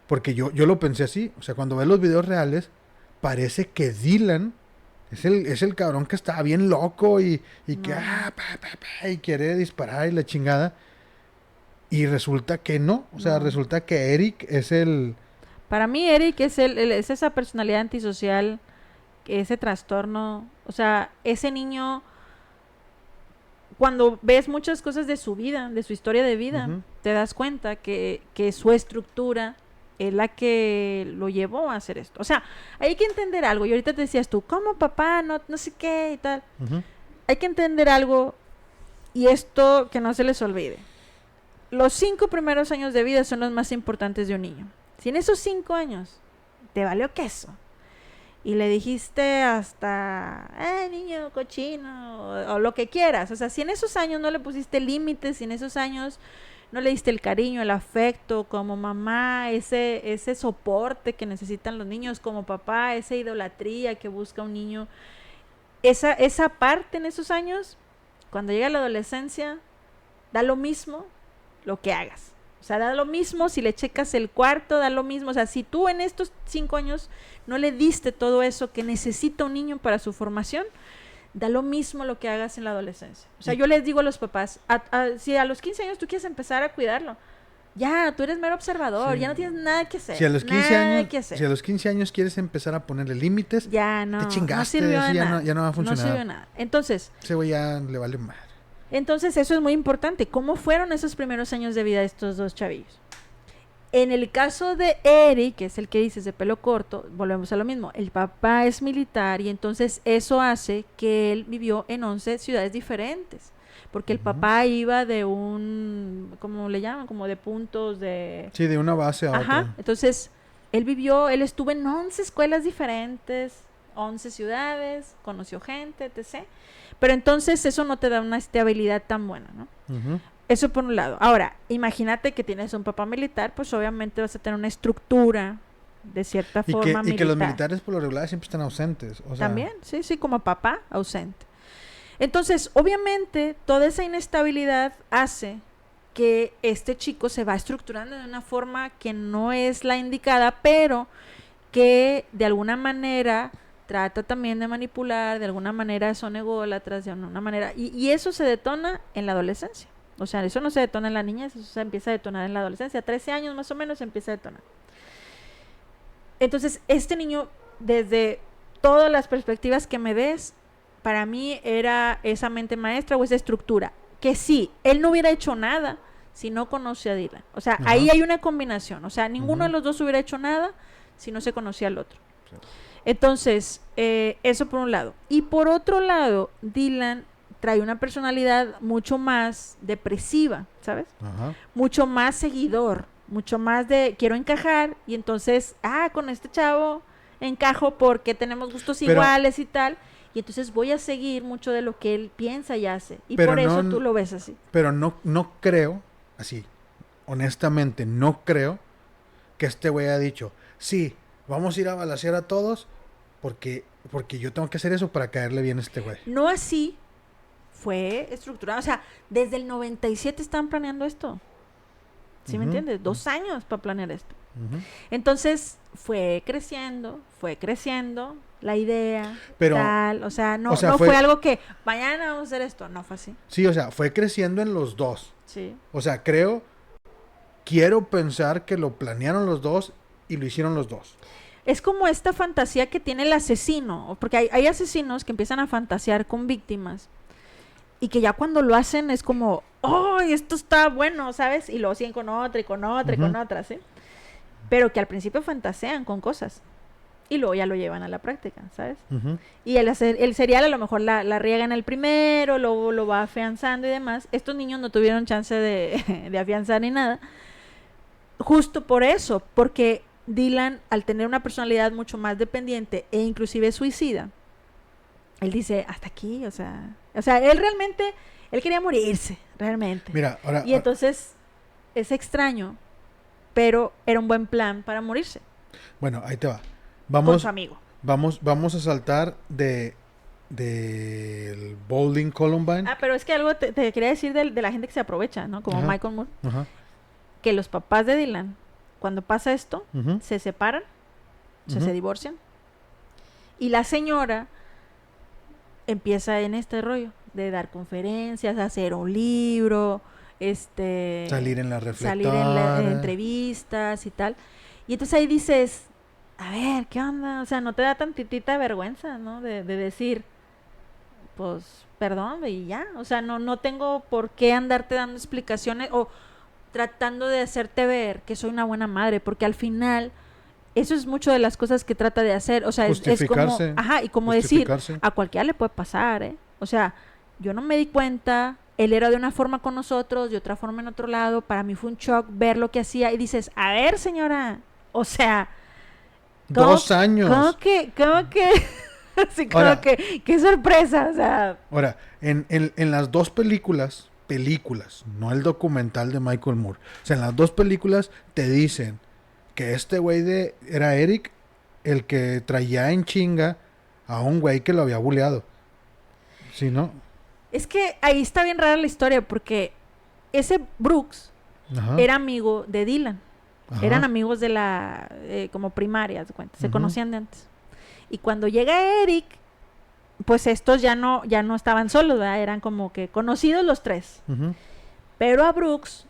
porque yo lo pensé así, o sea, cuando ves los videos reales, parece que Dylan es el cabrón que está bien loco y que y quiere disparar y la chingada. Y resulta que no, o sea, resulta que Eric es el... Para mí Eric es es esa personalidad antisocial, ese trastorno, o sea, ese niño... Cuando ves muchas cosas de su vida, de su historia de vida, te das cuenta que su estructura es la que lo llevó a hacer esto. O sea, hay que entender algo. Y ahorita te decías tú, ¿cómo papá? No sé qué y tal. Hay que entender algo, y esto que no se les olvide. los 5 primeros años de vida son los más importantes de un niño. Si en esos 5 años te valió queso y le dijiste hasta, niño cochino, o lo que quieras, o sea, si en esos años no le pusiste límites, si en esos años no le diste el cariño, el afecto como mamá, ese soporte que necesitan los niños como papá, esa idolatría que busca un niño, esa parte en esos años, cuando llega la adolescencia, da lo mismo lo que hagas. O sea, da lo mismo si le checas el cuarto, da lo mismo. O sea, si tú en estos 5 años no le diste todo eso que necesita un niño para su formación, da lo mismo lo que hagas en la adolescencia. O sea, yo les digo a los papás, si a los 15 años tú quieres empezar a cuidarlo, ya, tú eres mero observador, ya no tienes nada que hacer. Si a los 15 años quieres empezar a ponerle límites, ya no, te chingaste, no sirvió de nada. Ya no va a funcionar. No sirvió de nada. Entonces, ese güey ya le vale madre. Entonces, eso es muy importante. ¿Cómo fueron esos primeros años de vida de estos dos chavillos? En el caso de Eric, que es el que dices de pelo corto, volvemos a lo mismo. El papá es militar y entonces eso hace que él vivió en 11 ciudades diferentes. Porque el papá iba de un, ¿cómo le llaman? Como de puntos de... Sí, de una base a otra. Entonces, él estuvo en 11 escuelas diferentes, 11 ciudades, conoció gente, etc. Pero entonces eso no te da una estabilidad tan buena, ¿no? Eso por un lado. Ahora, imagínate que tienes un papá militar, pues obviamente vas a tener una estructura de cierta forma militar. Y que los militares por lo regular siempre están ausentes. O sea... También, sí, como papá ausente. Entonces, obviamente, toda esa inestabilidad hace que este chico se va estructurando de una forma que no es la indicada, pero que de alguna manera trata también de manipular, de alguna manera son ególatras, de alguna manera, y eso se detona en la adolescencia. O sea, eso no se detona en la niñez, eso se empieza a detonar en la adolescencia. A 13 años más o menos se empieza a detonar. Entonces, este niño, desde todas las perspectivas que me des, para mí era esa mente maestra o esa estructura. Que sí, él no hubiera hecho nada si no conoce a Dylan. O sea, ahí hay una combinación. O sea, ninguno de los dos hubiera hecho nada si no se conocía al otro. Sí. Entonces, eso por un lado. Y por otro lado, Dylan trae una personalidad mucho más depresiva, ¿sabes? Mucho más seguidor, mucho más de quiero encajar y entonces, con este chavo encajo porque tenemos gustos iguales y tal. Y entonces voy a seguir mucho de lo que él piensa y hace. Y por eso tú lo ves así. Pero no creo, así, honestamente, no creo que este güey haya dicho, sí, vamos a ir a balacear a todos porque yo tengo que hacer eso para caerle bien a este güey. No así fue estructurado. O sea, desde el 97 estaban planeando esto. ¿Sí me entiendes? 2 años para planear esto. Entonces, fue creciendo la idea, pero, tal, o sea, no fue algo que mañana vamos a hacer esto, no fue así. Sí, o sea, fue creciendo en los dos. Sí. O sea, quiero pensar que lo planearon los dos y lo hicieron los dos. Es como esta fantasía que tiene el asesino, porque hay asesinos que empiezan a fantasear con víctimas y que ya cuando lo hacen es como, esto está bueno, ¿sabes? Y lo siguen con otra y con otra y con otra, ¿sí? Pero que al principio fantasean con cosas. Y luego ya lo llevan a la práctica, ¿sabes? Y el serial a lo mejor la riega en el primero, luego lo va afianzando y demás. Estos niños no tuvieron chance de afianzar ni nada. Justo por eso, porque Dylan, al tener una personalidad mucho más dependiente e inclusive suicida, él dice, hasta aquí, o sea, él quería morirse, realmente. Mira, ahora... Y entonces, es extraño, pero era un buen plan para morirse. Bueno, ahí te va. Con su amigo. Vamos a saltar del Bowling Columbine. Pero es que algo te quería decir de la gente que se aprovecha, ¿no? Como Michael Moore. Que los papás de Dylan, cuando pasa esto, se separan, se divorcian. Y la señora empieza en este rollo de dar conferencias, hacer un libro, salir en la reflectora, salir en entrevistas y tal. Y entonces ahí dices, a ver, ¿qué onda? O sea, no te da tantitita vergüenza, ¿no? De decir, pues, perdón, y ya. O sea, no tengo por qué andarte dando explicaciones o tratando de hacerte ver que soy una buena madre, porque al final, eso es mucho de las cosas que trata de hacer. O sea, es como, y como decir, a cualquiera le puede pasar, ¿eh? O sea, yo no me di cuenta, él era de una forma con nosotros, de otra forma en otro lado. Para mí fue un shock ver lo que hacía y dices, a ver, señora, o sea, 2 años. ¿cómo que? Así como Ahora, que, qué sorpresa, o sea. Ahora, en las 2 películas, no el documental de Michael Moore, o sea, en las 2 películas te dicen que este güey era Eric el que traía en chinga a un güey que lo había buleado. ¿Sí, no? Es que ahí está bien rara la historia porque ese Brooks Ajá. era amigo de Dylan. Ajá. Eran amigos de la, como primaria, ¿te cuenta? Se Ujú. conocían de antes. Y cuando llega Eric, pues estos ya no estaban solos, ¿verdad? Eran como que conocidos los 3. Ujú. Pero a Brooks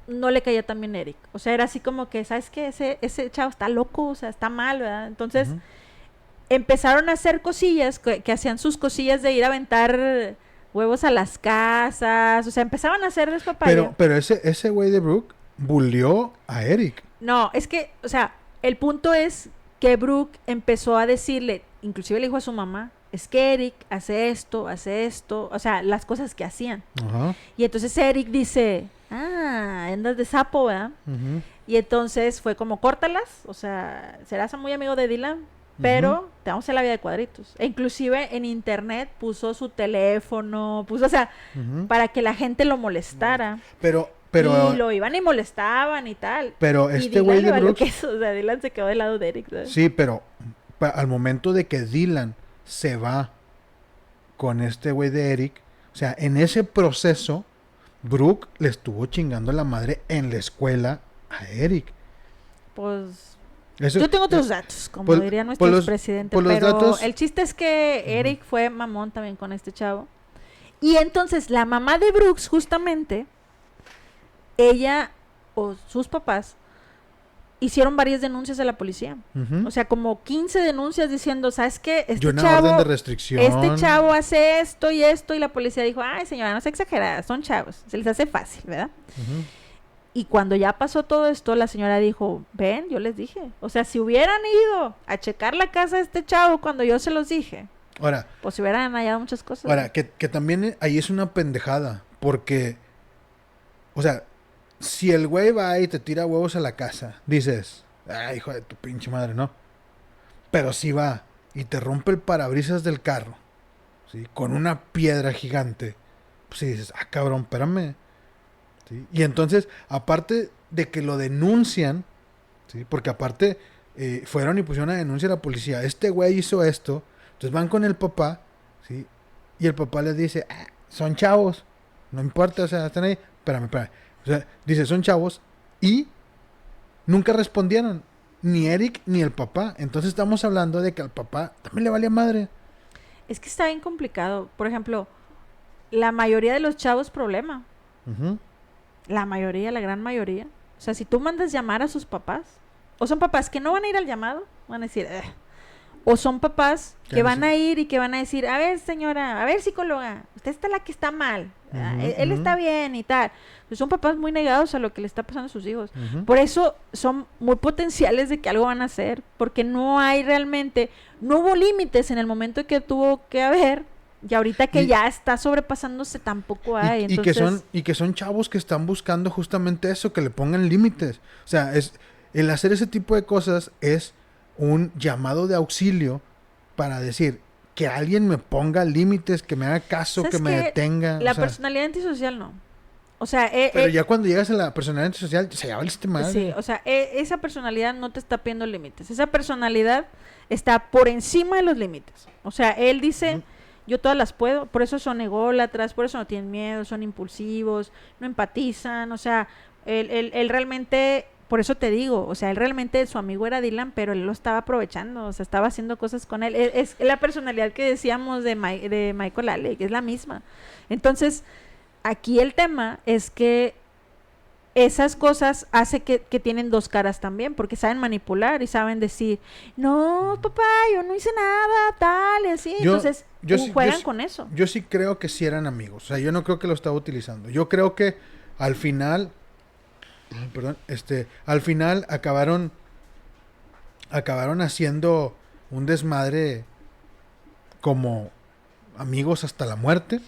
no le caía tan bien Eric. O sea, era así como que, ¿sabes qué? Ese chavo está loco, o sea, está mal, ¿verdad? Entonces, Ujú. empezaron a hacer cosillas, que hacían sus cosillas de ir a aventar huevos a las casas. O sea, empezaban a hacer despapalle. Pero ese güey de Brooke bulleó a Eric. No, es que, o sea, el punto es que Brooke empezó a decirle, inclusive le dijo a su mamá, es que Eric hace esto, o sea, las cosas que hacían. Ajá. Y entonces Eric dice, andas de sapo, ¿verdad? Ujú. Y entonces fue como, córtalas, o sea, serás muy amigo de Dylan, pero te vamos a hacer la vida de cuadritos. E inclusive en internet puso su teléfono, o sea, Ujú. para que la gente lo molestara. Pero Y lo iban y molestaban y tal. Pero Y este Dylan güey le de valió Brooks, queso, o sea, Dylan se quedó del lado de Eric, ¿sabes? sí, pero al momento de que Dylan se va con este güey de Eric, o sea, en ese proceso, Brooke le estuvo chingando la madre en la escuela a Eric. Pues Eso, yo tengo otros datos, como pues- diría nuestro pues los- presidente, pues los pero datos- el chiste es que Eric fue mamón también con este chavo. Y entonces la mamá de Brooks, justamente, ella o sus papás hicieron varias denuncias a la policía. Ujú. O sea, como 15 denuncias diciendo, ¿sabes qué? Y una orden de restricción. Este chavo hace esto, y la policía dijo, ay señora, no se exagerada, son chavos, se les hace fácil, ¿verdad? Ujú. Y cuando ya pasó todo esto, la señora dijo, ven, yo les dije. O sea, si hubieran ido a checar la casa de este chavo cuando yo se los dije, Ahora, pues se hubieran hallado muchas cosas. que también ahí es una pendejada, porque, o sea, si el güey va y te tira huevos a la casa, dices, ay, hijo de tu pinche madre, no. Pero si va y te rompe el parabrisas del carro, ¿sí? Con una piedra gigante, pues si dices, cabrón, espérame. ¿Sí? Y entonces, aparte de que lo denuncian, ¿sí? Porque aparte fueron y pusieron una denuncia a la policía, este güey hizo esto, entonces van con el papá, ¿sí? Y el papá les dice, son chavos, no importa, o sea, están ahí, espérame. O sea, dice, son chavos, y nunca respondieron, ni Eric ni el papá. Entonces estamos hablando de que al papá también le valía madre. Es que está bien complicado. Por ejemplo, la mayoría de los chavos problema. Ujú. La mayoría, la gran mayoría. O sea, si tú mandas llamar a sus papás, o son papás que no van a ir al llamado, van a decir, o son papás que van a ir y que van a decir, a ver señora, a ver psicóloga, usted está la que está mal, él está bien y tal. Pues son papás muy negados a lo que le está pasando a sus hijos. Ujú. Por eso son muy potenciales de que algo van a hacer, porque no hay realmente, no hubo límites en el momento que tuvo que haber, y ahorita que ya está sobrepasándose tampoco hay. Entonces, y que son chavos que están buscando justamente eso, que le pongan límites. O sea, el hacer ese tipo de cosas es un llamado de auxilio para decir que alguien me ponga límites, que me haga caso, ¿sabes que me qué? detenga. La o sea, personalidad antisocial no. O sea, pero ya cuando llegas a la personalidad social, se ya valiste madre. sí, o sea, esa personalidad no te está pidiendo límites. Esa personalidad está por encima de los límites. O sea, él dice, yo todas las puedo, por eso son ególatras, por eso no tienen miedo, son impulsivos, no empatizan, o sea, él realmente, por eso te digo, o sea, él realmente, su amigo era Dylan, pero él lo estaba aprovechando, o sea, estaba haciendo cosas con él. Es la personalidad que decíamos de Michael Alec, es la misma. Entonces, aquí el tema es que esas cosas hace que tienen dos caras también, porque saben manipular y saben decir, no, papá, yo no hice nada, tal, y así. Entonces, juegan con eso. Yo sí creo que sí eran amigos. O sea, yo no creo que lo estaba utilizando. Yo creo que al final, al final acabaron haciendo un desmadre como amigos hasta la muerte.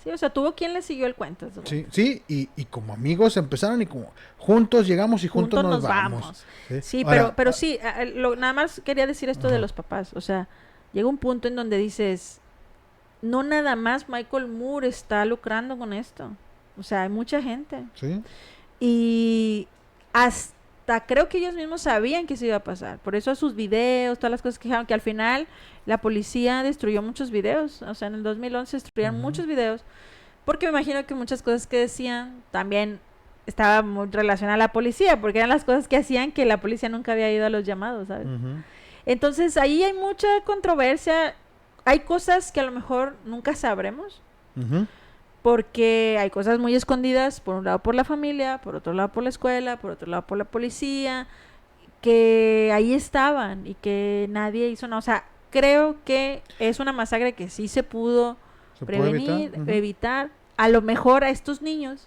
Sí, o sea, tuvo quien le siguió el cuento. Sí, y como amigos empezaron y como juntos llegamos y juntos nos vamos. Sí, Ahora, pero sí, nada más quería decir esto de los papás. O sea, llega un punto en donde dices, no nada más Michael Moore está lucrando con esto. O sea, hay mucha gente. Sí. Y hasta creo que ellos mismos sabían que se iba a pasar. Por eso sus videos, todas las cosas que dijeron, que al final la policía destruyó muchos videos. O sea, en el 2011 destruyeron muchos videos. Porque me imagino que muchas cosas que decían también estaba muy relacionada a la policía, porque eran las cosas que hacían que la policía nunca había ido a los llamados, ¿sabes? Entonces ahí hay mucha controversia. Hay cosas que a lo mejor nunca sabremos. Porque hay cosas muy escondidas, por un lado por la familia, por otro lado por la escuela, por otro lado por la policía, que ahí estaban y que nadie hizo nada. O sea, creo que es una masacre que sí se pudo prevenir, evitar. A lo mejor a estos niños,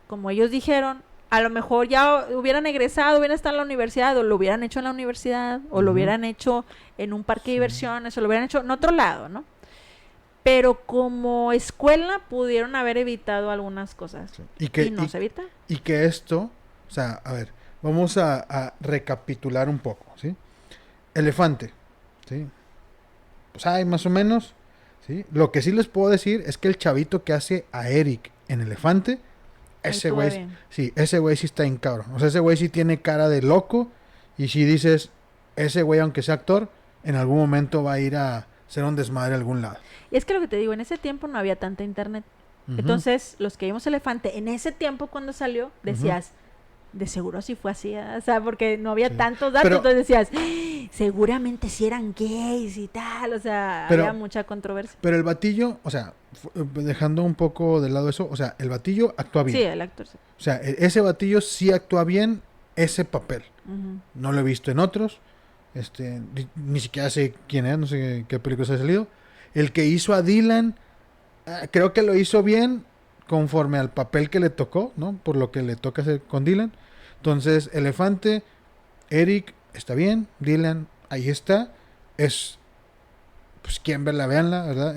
como ellos dijeron, a lo mejor ya hubieran egresado, hubieran estado en la universidad, o lo hubieran hecho en la universidad, o lo hubieran hecho en un parque de diversiones, o lo hubieran hecho en otro lado, ¿no? Pero como escuela pudieron haber evitado algunas cosas. Sí. Y no se evita. Y que esto, o sea, a ver, vamos a recapitular un poco, ¿sí? Elefante, ¿sí? Pues hay más o menos, ¿sí? Lo que sí les puedo decir es que el chavito que hace a Eric en Elefante, ese güey, sí, ese güey sí está en cabrón. O sea, ese güey sí tiene cara de loco y si dices, ese güey aunque sea actor, en algún momento va a ir a ser un desmadre a algún lado. Y es que lo que te digo, en ese tiempo no había tanta internet. Entonces, los que vimos Elefante, en ese tiempo cuando salió, decías, de seguro sí fue así, o sea, porque no había tantos datos, entonces decías, seguramente sí eran gays y tal, o sea, había mucha controversia. Pero el batillo, o sea, dejando un poco de lado eso, o sea, el batillo actúa bien. Sí, el actor sí. O sea, ese batillo sí actúa bien ese papel. No lo he visto en otros, ni siquiera sé quién es, no sé qué películas ha salido. El que hizo a Dylan, creo que lo hizo bien conforme al papel que le tocó, ¿no? Por lo que le toca hacer con Dylan. Entonces, Elefante, Eric, está bien, Dylan, ahí está. Es, pues, quien verla, veanla, ¿verdad?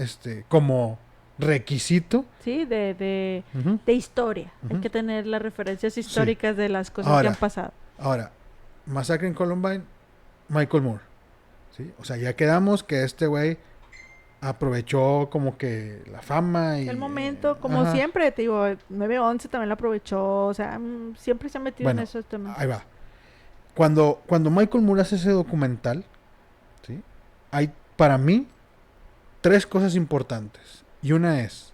Como requisito. Sí, de historia. Hay que tener las referencias históricas de las cosas que han pasado. Ahora, Masacre en Columbine, Michael Moore, ¿sí? O sea, ya quedamos que este güey aprovechó como que la fama y... El momento, como siempre, te digo, 9/11 también lo aprovechó, o sea, siempre se ha metido en esos temas. Ahí va. Cuando Michael Moore hace ese documental, ¿sí? Hay, para mí, 3 cosas importantes. Y una es,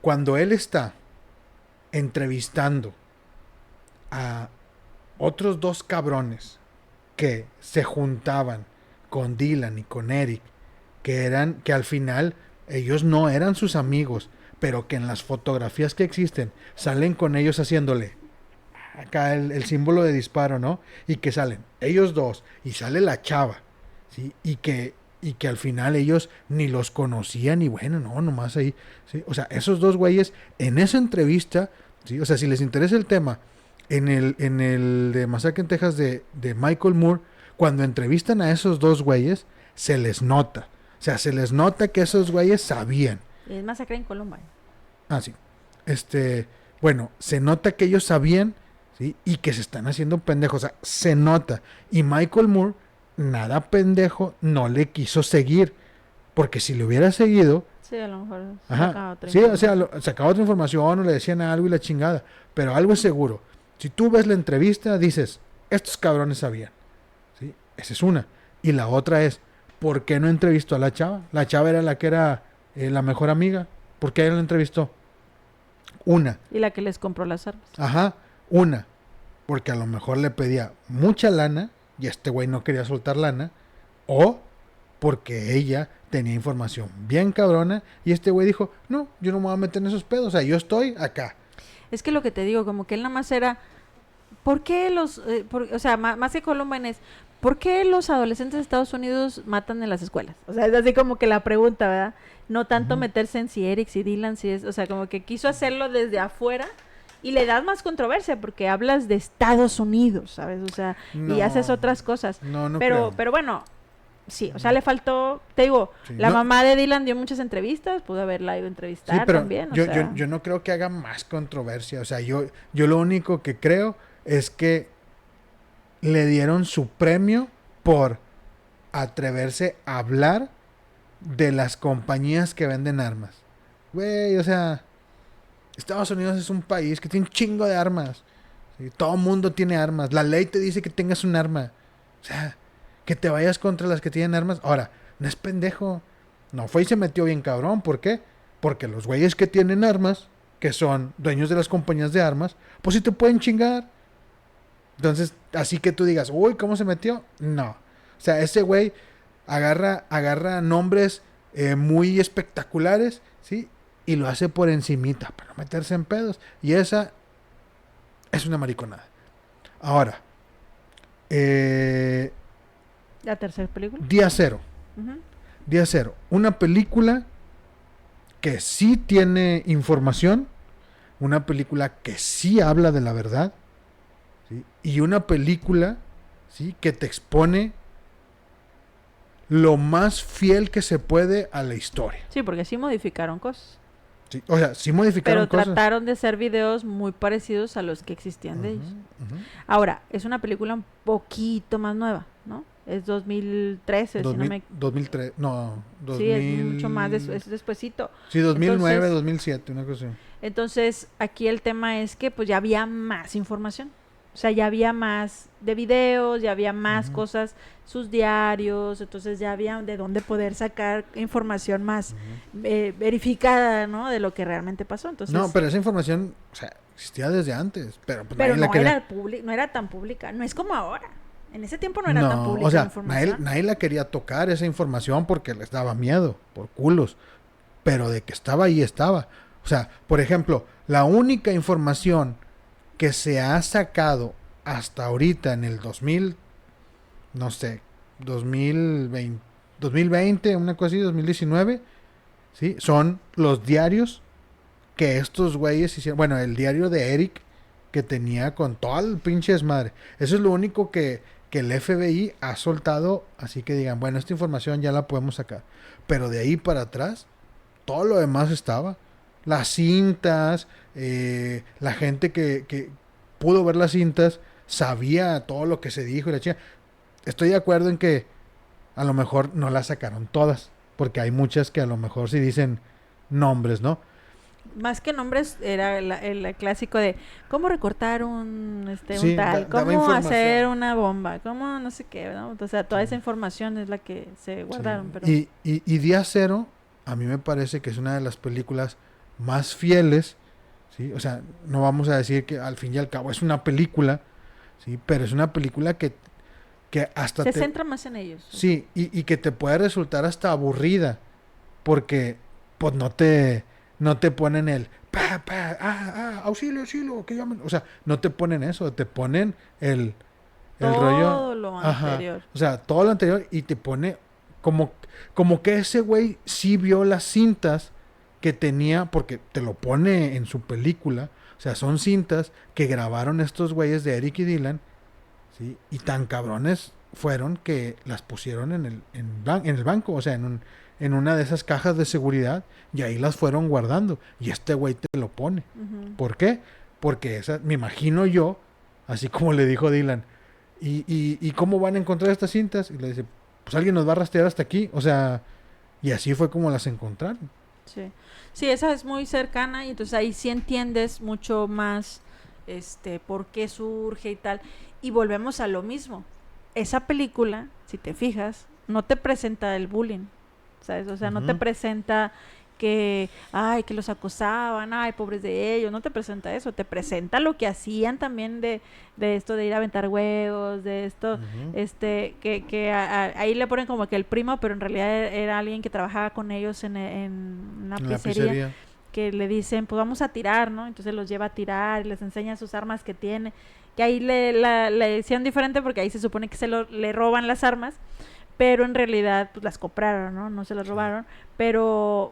cuando él está entrevistando a otros 2 cabrones que se juntaban con Dylan y con Eric, que al final ellos no eran sus amigos, pero que en las fotografías que existen salen con ellos haciéndole acá el símbolo de disparo, ¿no? Y que salen ellos 2 y sale la chava, ¿sí? Y que al final ellos ni los conocían y bueno, no, nomás ahí, ¿sí? O sea, esos 2 güeyes en esa entrevista, ¿sí? O sea, si les interesa el tema, en el de Masacre en Texas de Michael Moore, cuando entrevistan a esos 2 güeyes, se les nota. O sea, se les nota que esos güeyes sabían. Es Masacre en Columbine. Ah, sí. Bueno, se nota que ellos sabían, ¿sí? Y que se están haciendo pendejos. O sea, se nota. Y Michael Moore, nada pendejo, no le quiso seguir. Porque si le hubiera seguido... Sí, a lo mejor sacaba otra información. Sí, o sea, sacaba otra información o le decían algo y la chingada. Pero algo es seguro. Si tú ves la entrevista, dices, estos cabrones sabían. ¿Sí? Esa es una. Y la otra es, ¿por qué no entrevistó a la chava? La chava era la que era la mejor amiga. ¿Por qué él la entrevistó? Una. Y la que les compró las armas. Ajá, una. Porque a lo mejor le pedía mucha lana y este güey no quería soltar lana. O porque ella tenía información bien cabrona y este güey dijo, no, yo no me voy a meter en esos pedos. O sea, yo estoy acá. Es que lo que te digo, como que él nada más era... ¿Por qué o sea, más que Columbine es... ¿Por qué los adolescentes de Estados Unidos matan en las escuelas? O sea, es así como que la pregunta, ¿verdad? No tanto meterse en si Eric, si Dylan, si es... O sea, como que quiso hacerlo desde afuera y le das más controversia porque hablas de Estados Unidos, ¿sabes? O sea, y haces otras cosas. No pero bueno, sí, o sea, le faltó, te digo, Sí, la no- mamá de Dylan dio muchas entrevistas, pudo haberla ido a entrevistar Sí, pero también, o yo, sea, yo no creo que haga más controversia. O sea, yo lo único que creo es que le dieron su premio por atreverse a hablar de las compañías que venden armas. Güey, o sea, Estados Unidos es un país que tiene un chingo de armas. ¿Sí? Todo mundo tiene armas. La ley te dice que tengas un arma. O sea, que te vayas contra las que tienen armas. Ahora, no es pendejo. No fue y se metió bien cabrón. ¿Por qué? Porque los güeyes que tienen armas, que son dueños de las compañías de armas, pues sí te pueden chingar. Entonces, así que tú digas, uy, ¿cómo se metió? No. O sea, ese güey agarra nombres muy espectaculares, ¿sí? Y lo hace por encimita, para no meterse en pedos. Y esa es una mariconada. Ahora, la tercera película. Día Cero. Ujú. Día Cero. Una película que sí tiene información, una película que sí habla de la verdad, ¿sí? Y una película, ¿sí?, que te expone lo más fiel que se puede a la historia. Sí, porque sí modificaron cosas. ¿Sí? O sea, sí modificaron Pero cosas. trataron de hacer videos muy parecidos a los que existían de ellos. Ujú. Ahora, es una película un poquito más nueva, ¿no? Es 2013, si no 2000, me... 2003, no, 2000... Sí, es mucho más, es despuesito. Sí, 2009, Entonces- 2007, una cosa así. Entonces, aquí el tema es que pues ya había más información. O sea, ya había más de videos, ya había más Ujú. cosas, sus diarios, entonces ya había de dónde poder sacar información más verificada, ¿no? De lo que realmente pasó. Entonces, No, pero esa información, o sea, existía desde antes, pero pues pero nadie la no quería. era no era tan pública, no es como ahora. En ese tiempo no era tan pública O la sea, información. nadie la quería tocar esa información porque les daba miedo, por culos. Pero de que estaba ahí, estaba. O sea, por ejemplo, la única información que se ha sacado hasta ahorita en el 2000, no sé, 2020, una cosa así, 2019, ¿sí? Son los diarios que estos güeyes hicieron. Bueno, el diario de Eric que tenía con todo el pinche desmadre. Eso es lo único que el FBI ha soltado, así que digan, bueno, esta información ya la podemos sacar. Pero de ahí para atrás, todo lo demás estaba. Las cintas, la gente que pudo ver las cintas, sabía todo lo que se dijo y la chica. Estoy de acuerdo en que a lo mejor no las sacaron todas, porque hay muchas que a lo mejor sí dicen nombres, ¿no? Más que nombres, era el clásico de cómo recortar Sí, un tal, daba cómo información. hacer una bomba, cómo no sé qué, ¿no? O sea, toda esa información es la que se guardaron, Sí. pero... Y Día Cero, a mí me parece que es una de las películas más fieles, ¿sí? O sea, no vamos a decir que al fin y al cabo es una película, ¿sí? Pero es una película que hasta se centra más en ellos. Sí, y que te puede resultar hasta aburrida, porque pues no te ponen el auxilio, que llamen. O sea, no te ponen eso, te ponen el rollo. Todo lo Ajá. anterior. O sea, todo lo anterior y te pone como que ese güey sí vio las cintas que tenía, porque te lo pone en su película. O sea, son cintas que grabaron estos güeyes de Eric y Dylan, ¿sí? Y tan cabrones fueron que las pusieron en el banco, o sea, en una de esas cajas de seguridad, y ahí las fueron guardando. Y este güey te lo pone. Ujú. ¿Por qué? Porque esa, me imagino yo, así como le dijo Dylan, ¿y cómo van a encontrar estas cintas? Y le dice, pues alguien nos va a rastrear hasta aquí. O sea, y así fue como las encontraron. Sí. Sí, esa es muy cercana y entonces ahí sí entiendes mucho más por qué surge y tal. Y volvemos a lo mismo. Esa película, si te fijas, no te presenta el bullying, ¿sabes? O sea, no te Ujú. presenta que los acosaban, pobres de ellos, no te presenta eso, te presenta lo que hacían también de esto de ir a aventar huevos, de esto, Ujú. ahí le ponen como que el primo, pero en realidad era alguien que trabajaba con ellos en una En la pizzería, pizzería. que le dicen, pues vamos a tirar, ¿no? Entonces los lleva a tirar y les enseña sus armas que tiene, que ahí le hicieron diferente porque ahí se supone que le roban las armas, pero en realidad pues las compraron, ¿no? No se las robaron, pero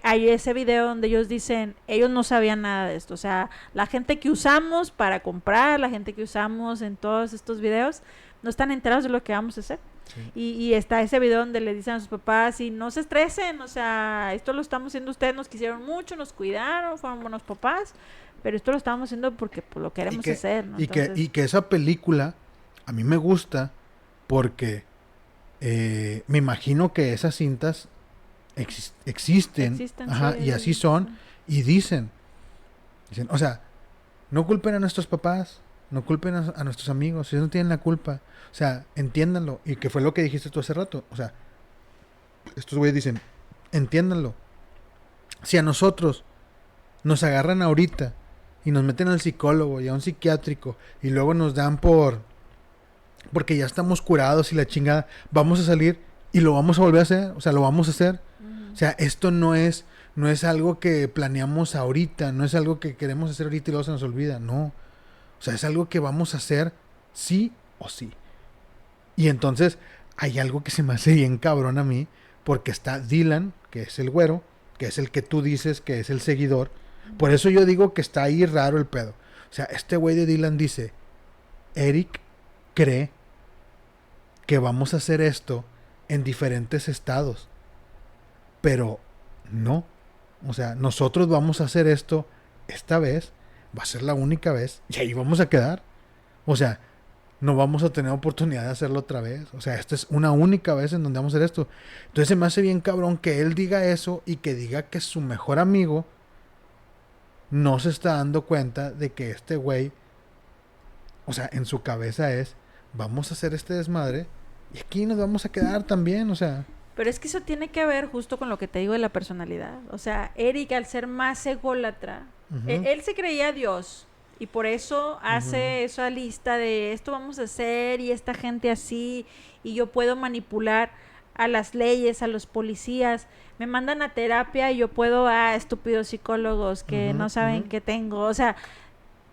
hay ese video donde ellos dicen, ellos no sabían nada de esto, o sea, la gente que usamos para comprar, la gente que usamos en todos estos videos, no están enterados de lo que vamos a hacer. Sí. Y está ese video donde le dicen a sus papás, y no se estresen, o sea, esto lo estamos haciendo ustedes, nos quisieron mucho, nos cuidaron, fueron buenos papás, pero esto lo estamos haciendo porque pues, lo queremos hacer, ¿no? Y que esa película a mí me gusta porque me imagino que esas cintas existen, ajá, sí, y así son, y dicen, o sea, no culpen a nuestros papás, no culpen a nuestros amigos, ellos no tienen la culpa, o sea, entiéndanlo, y que fue lo que dijiste tú hace rato, o sea, estos güeyes dicen, entiéndanlo, si a nosotros nos agarran ahorita y nos meten al psicólogo y a un psiquiátrico y luego nos dan porque ya estamos curados y la chingada, vamos a salir y lo vamos a volver a hacer, o sea, lo vamos a hacer. O sea, esto no es algo que planeamos ahorita, no es algo que queremos hacer ahorita y luego se nos olvida, no. O sea, es algo que vamos a hacer sí o sí. Y entonces hay algo que se me hace bien cabrón a mí, porque está Dylan, que es el güero, que es el que tú dices que es el seguidor. Por eso yo digo que está ahí raro el pedo. O sea, este güey de Dylan dice, Eric cree que vamos a hacer esto en diferentes estados. Pero no. O sea, nosotros vamos a hacer esto esta vez, va a ser la única vez, y ahí vamos a quedar. O sea, no vamos a tener oportunidad de hacerlo otra vez. O sea, esta es una única vez en donde vamos a hacer esto. Entonces se me hace bien cabrón que él diga eso y que diga que su mejor amigo no se está dando cuenta de que este güey, o sea, en su cabeza es, vamos a hacer este desmadre y aquí nos vamos a quedar también, o sea. Pero es que eso tiene que ver justo con lo que te digo de la personalidad. O sea, Eric, al ser más ególatra, él se creía Dios. Y por eso hace esa lista de esto vamos a hacer y esta gente así. Y yo puedo manipular a las leyes, a los policías. Me mandan a terapia y yo puedo, estúpidos psicólogos que no saben qué tengo. O sea,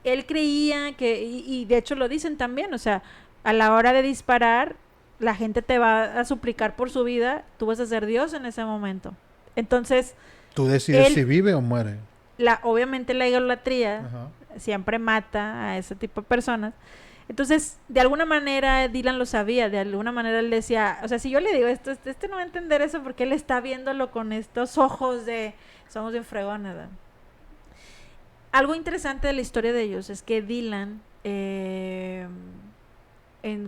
él creía que, y de hecho lo dicen también, o sea, a la hora de disparar, la gente te va a suplicar por su vida, tú vas a ser Dios en ese momento. Entonces, tú decides si vive o muere. Obviamente la idolatría siempre mata a ese tipo de personas. Entonces, de alguna manera Dylan lo sabía, de alguna manera él decía, o sea, si yo le digo esto, este no va a entender eso porque él está viéndolo con estos ojos de somos bien fregones, ¿verdad? Algo interesante de la historia de ellos es que Dylan,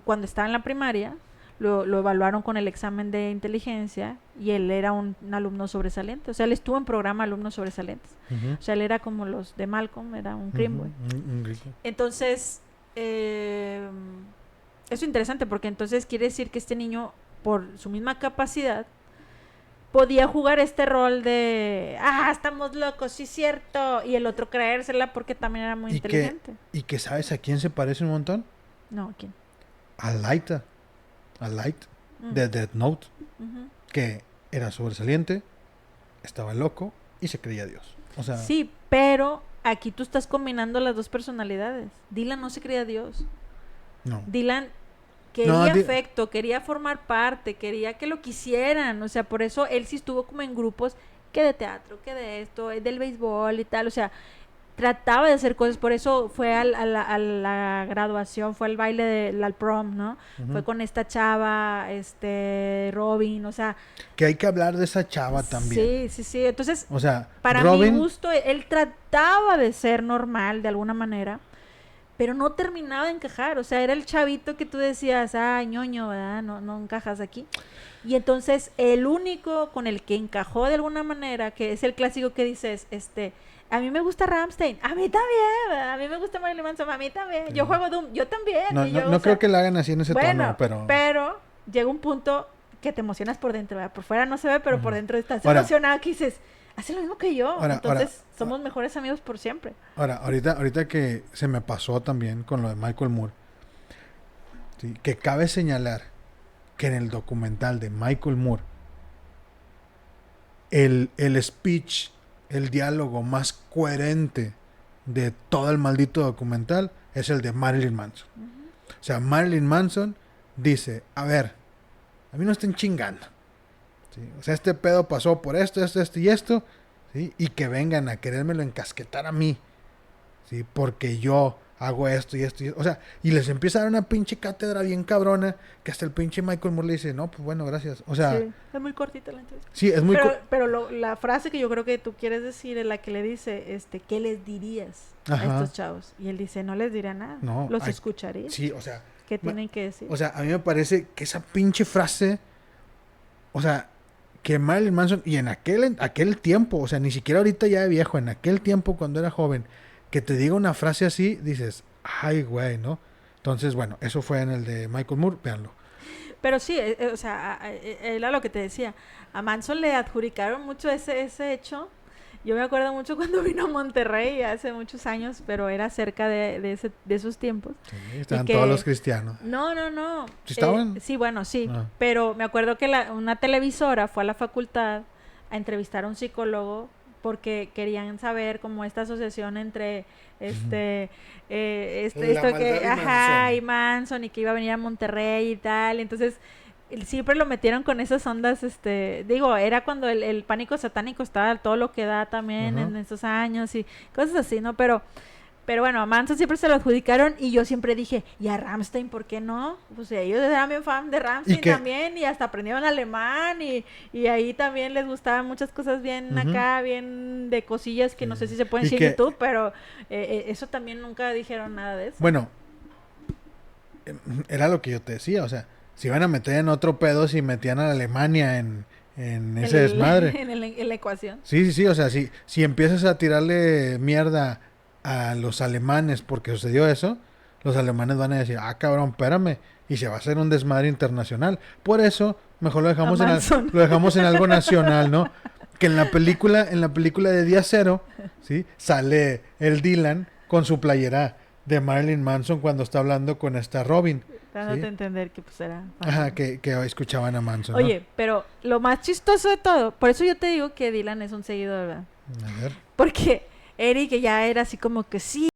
cuando estaba en la primaria, lo evaluaron con el examen de inteligencia y él era un alumno sobresaliente. O sea, él estuvo en programa alumnos sobresalientes. O sea, él era como los de Malcolm, era un Greenboy. Entonces, eso es interesante porque entonces quiere decir que este niño, por su misma capacidad, podía jugar este rol de estamos locos, sí es cierto, y el otro creérsela porque también era muy inteligente. ¿Y que sabes a quién se parece un montón? No, ¿a quién? A Light de Death Note, que era sobresaliente, estaba loco y se creía Dios. O sea, sí, pero aquí tú estás combinando las dos personalidades. Dylan no se creía Dios. No. Dylan quería afecto, quería formar parte, quería que lo quisieran. O sea, por eso él sí estuvo como en grupos que de teatro, que de esto, del béisbol y tal. O sea, trataba de hacer cosas, por eso fue a la graduación, fue al baile al prom, ¿no? Fue con esta chava, Robin, o sea. Que hay que hablar de esa chava también. Sí. Entonces, o sea, para mi gusto, él trataba de ser normal de alguna manera, pero no terminaba de encajar. O sea, era el chavito que tú decías, ñoño, ¿verdad? No encajas aquí. Y entonces, el único con el que encajó de alguna manera, que es el clásico que dices, a mí me gusta Rammstein, a mí también, a mí me gusta Marilyn Manson, a mí también, yo juego Doom, yo también. No creo que la hagan así en ese tono, pero llega un punto que te emocionas por dentro, ¿verdad? Por fuera no se ve, pero por dentro estás emocionado, que dices, hace lo mismo que yo, entonces somos mejores amigos por siempre. Ahorita que se me pasó también con lo de Michael Moore, ¿sí? Que cabe señalar que en el documental de Michael Moore, el speech, el diálogo más coherente de todo el maldito documental es el de Marilyn Manson. O sea, Marilyn Manson dice, a ver, a mí no estén chingando. ¿Sí? O sea, este pedo pasó por esto y esto, ¿sí? Y que vengan a querérmelo encasquetar a mí, ¿sí? Porque yo hago esto y esto y esto. O sea, y les empieza a dar una pinche cátedra bien cabrona que hasta el pinche Michael Moore le dice, no, pues bueno, gracias. O sea... Sí, es muy cortita la entrevista. Sí, es muy... Pero la frase que yo creo que tú quieres decir es la que le dice, ¿qué les dirías a estos chavos? Y él dice, no les dirá nada, no, los escucharé. Sí, o sea... ¿Qué tienen que decir? O sea, a mí me parece que esa pinche frase, o sea, que Marilyn Manson, y en aquel tiempo, o sea, ni siquiera ahorita ya de viejo, en aquel tiempo cuando era joven, que te diga una frase así, dices, ay, güey, ¿no? Entonces, bueno, eso fue en el de Michael Moore, véanlo. Pero sí, o sea, era lo que te decía. A Manson le adjudicaron mucho ese hecho. Yo me acuerdo mucho cuando vino a Monterrey hace muchos años, pero era cerca de esos tiempos. Sí, estaban todos los cristianos. No. ¿Sí estaban? Sí, bueno, sí. Pero me acuerdo que una televisora fue a la facultad a entrevistar a un psicólogo porque querían saber como esta asociación entre esto que y Manson y que iba a venir a Monterrey y tal. Entonces siempre lo metieron con esas ondas, digo, era cuando el pánico satánico estaba todo lo que da también en esos años y cosas así, ¿no? Pero bueno, a Manson siempre se lo adjudicaron y yo siempre dije, ¿y a Rammstein por qué no? Pues ellos eran bien fan de Rammstein también y hasta aprendieron alemán y ahí también les gustaban muchas cosas bien acá, bien de cosillas que no sé si se pueden decir en YouTube, pero eso también nunca dijeron nada de eso. Bueno, era lo que yo te decía, o sea, si iban a meter en otro pedo si metían a Alemania en ese desmadre. En la ecuación. Sí, o sea, si empiezas a tirarle mierda a los alemanes porque sucedió eso, los alemanes van a decir, cabrón, espérame, y se va a hacer un desmadre internacional. Por eso, mejor lo dejamos en algo nacional, ¿no? Que en la película de Día Cero, ¿sí? Sale el Dylan con su playera de Marilyn Manson cuando está hablando con esta Robin. Dándote a entender que pues era... Ajá, que escuchaban a Manson, ¿no? Oye, pero lo más chistoso de todo, por eso yo te digo que Dylan es un seguidor, ¿verdad? A ver. Porque Eric ya era así como que sí,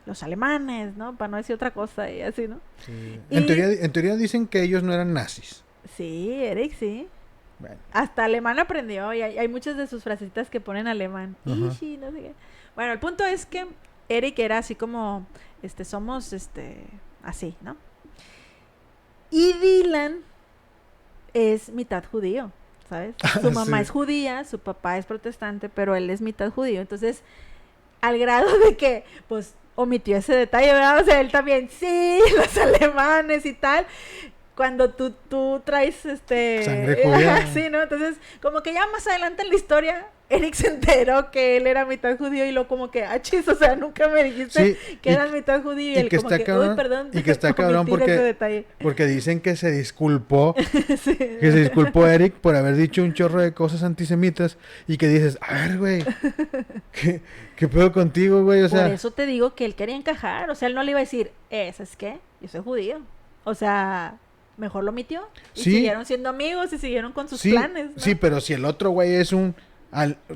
los alemanes, ¿no? Para no decir otra cosa y así, ¿no? Sí. En teoría dicen que ellos no eran nazis. Sí, Eric sí. Bueno. Hasta alemán aprendió y hay muchas de sus frasecitas que ponen alemán. Ishi, no sé qué. Bueno, el punto es que Eric era así como, somos, así, ¿no? Y Dylan es mitad judío, ¿sabes? Su mamá es judía, su papá es protestante, pero él es mitad judío. Entonces, al grado de que, pues, omitió ese detalle, ¿verdad? O sea, él también, sí, los alemanes y tal. Cuando tú traes sangre judía. Sí, ¿no? Entonces, como que ya más adelante en la historia, Eric se enteró que él era mitad judío y lo como que, chis, o sea, nunca me dijiste que eras mitad judío. Y él como que, cabrón, uy, perdón. Y que está cabrón porque dicen que se disculpó, sí. Que se disculpó Eric por haber dicho un chorro de cosas antisemitas y que dices, a ver, güey, ¿qué pedo contigo, güey? O sea, por eso te digo que él quería encajar, o sea, él no le iba a decir, ¿sabes qué? Yo soy judío. O sea... Mejor lo omitió y siguieron siendo amigos y siguieron con sus planes, ¿no? Sí, pero si el otro güey es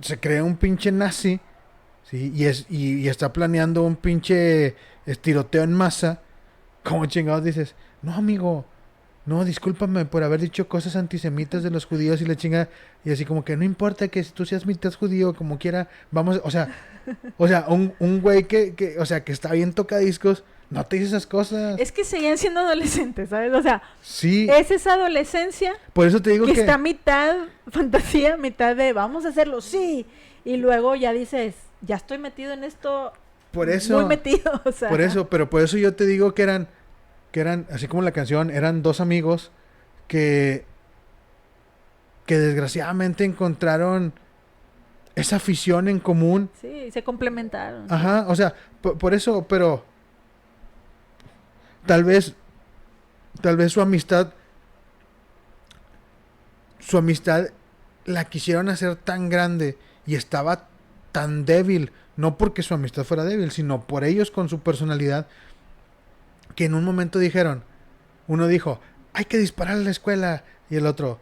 se cree un pinche nazi, ¿sí? Y está planeando un pinche tiroteo en masa, ¿cómo chingados dices? No, amigo, no, discúlpame por haber dicho cosas antisemitas de los judíos y la chingada. Y así como que no importa que tú seas mitad judío, como quiera, vamos, o sea, un güey que, o sea, que está bien tocadiscos, no te dice esas cosas. Es que seguían siendo adolescentes, ¿sabes? O sea, sí. Es esa adolescencia. Por eso te digo que está mitad fantasía, mitad de vamos a hacerlo, sí. Y luego ya dices, ya estoy metido en esto. Por eso. Muy metido, o sea. Por eso yo te digo que eran, así como la canción, eran dos amigos que desgraciadamente encontraron esa afición en común. Sí, se complementaron. Ajá, o sea, por eso, pero tal vez su amistad la quisieron hacer tan grande y estaba tan débil, no porque su amistad fuera débil, sino por ellos con su personalidad, que en un momento uno dijo, hay que disparar a la escuela, y el otro,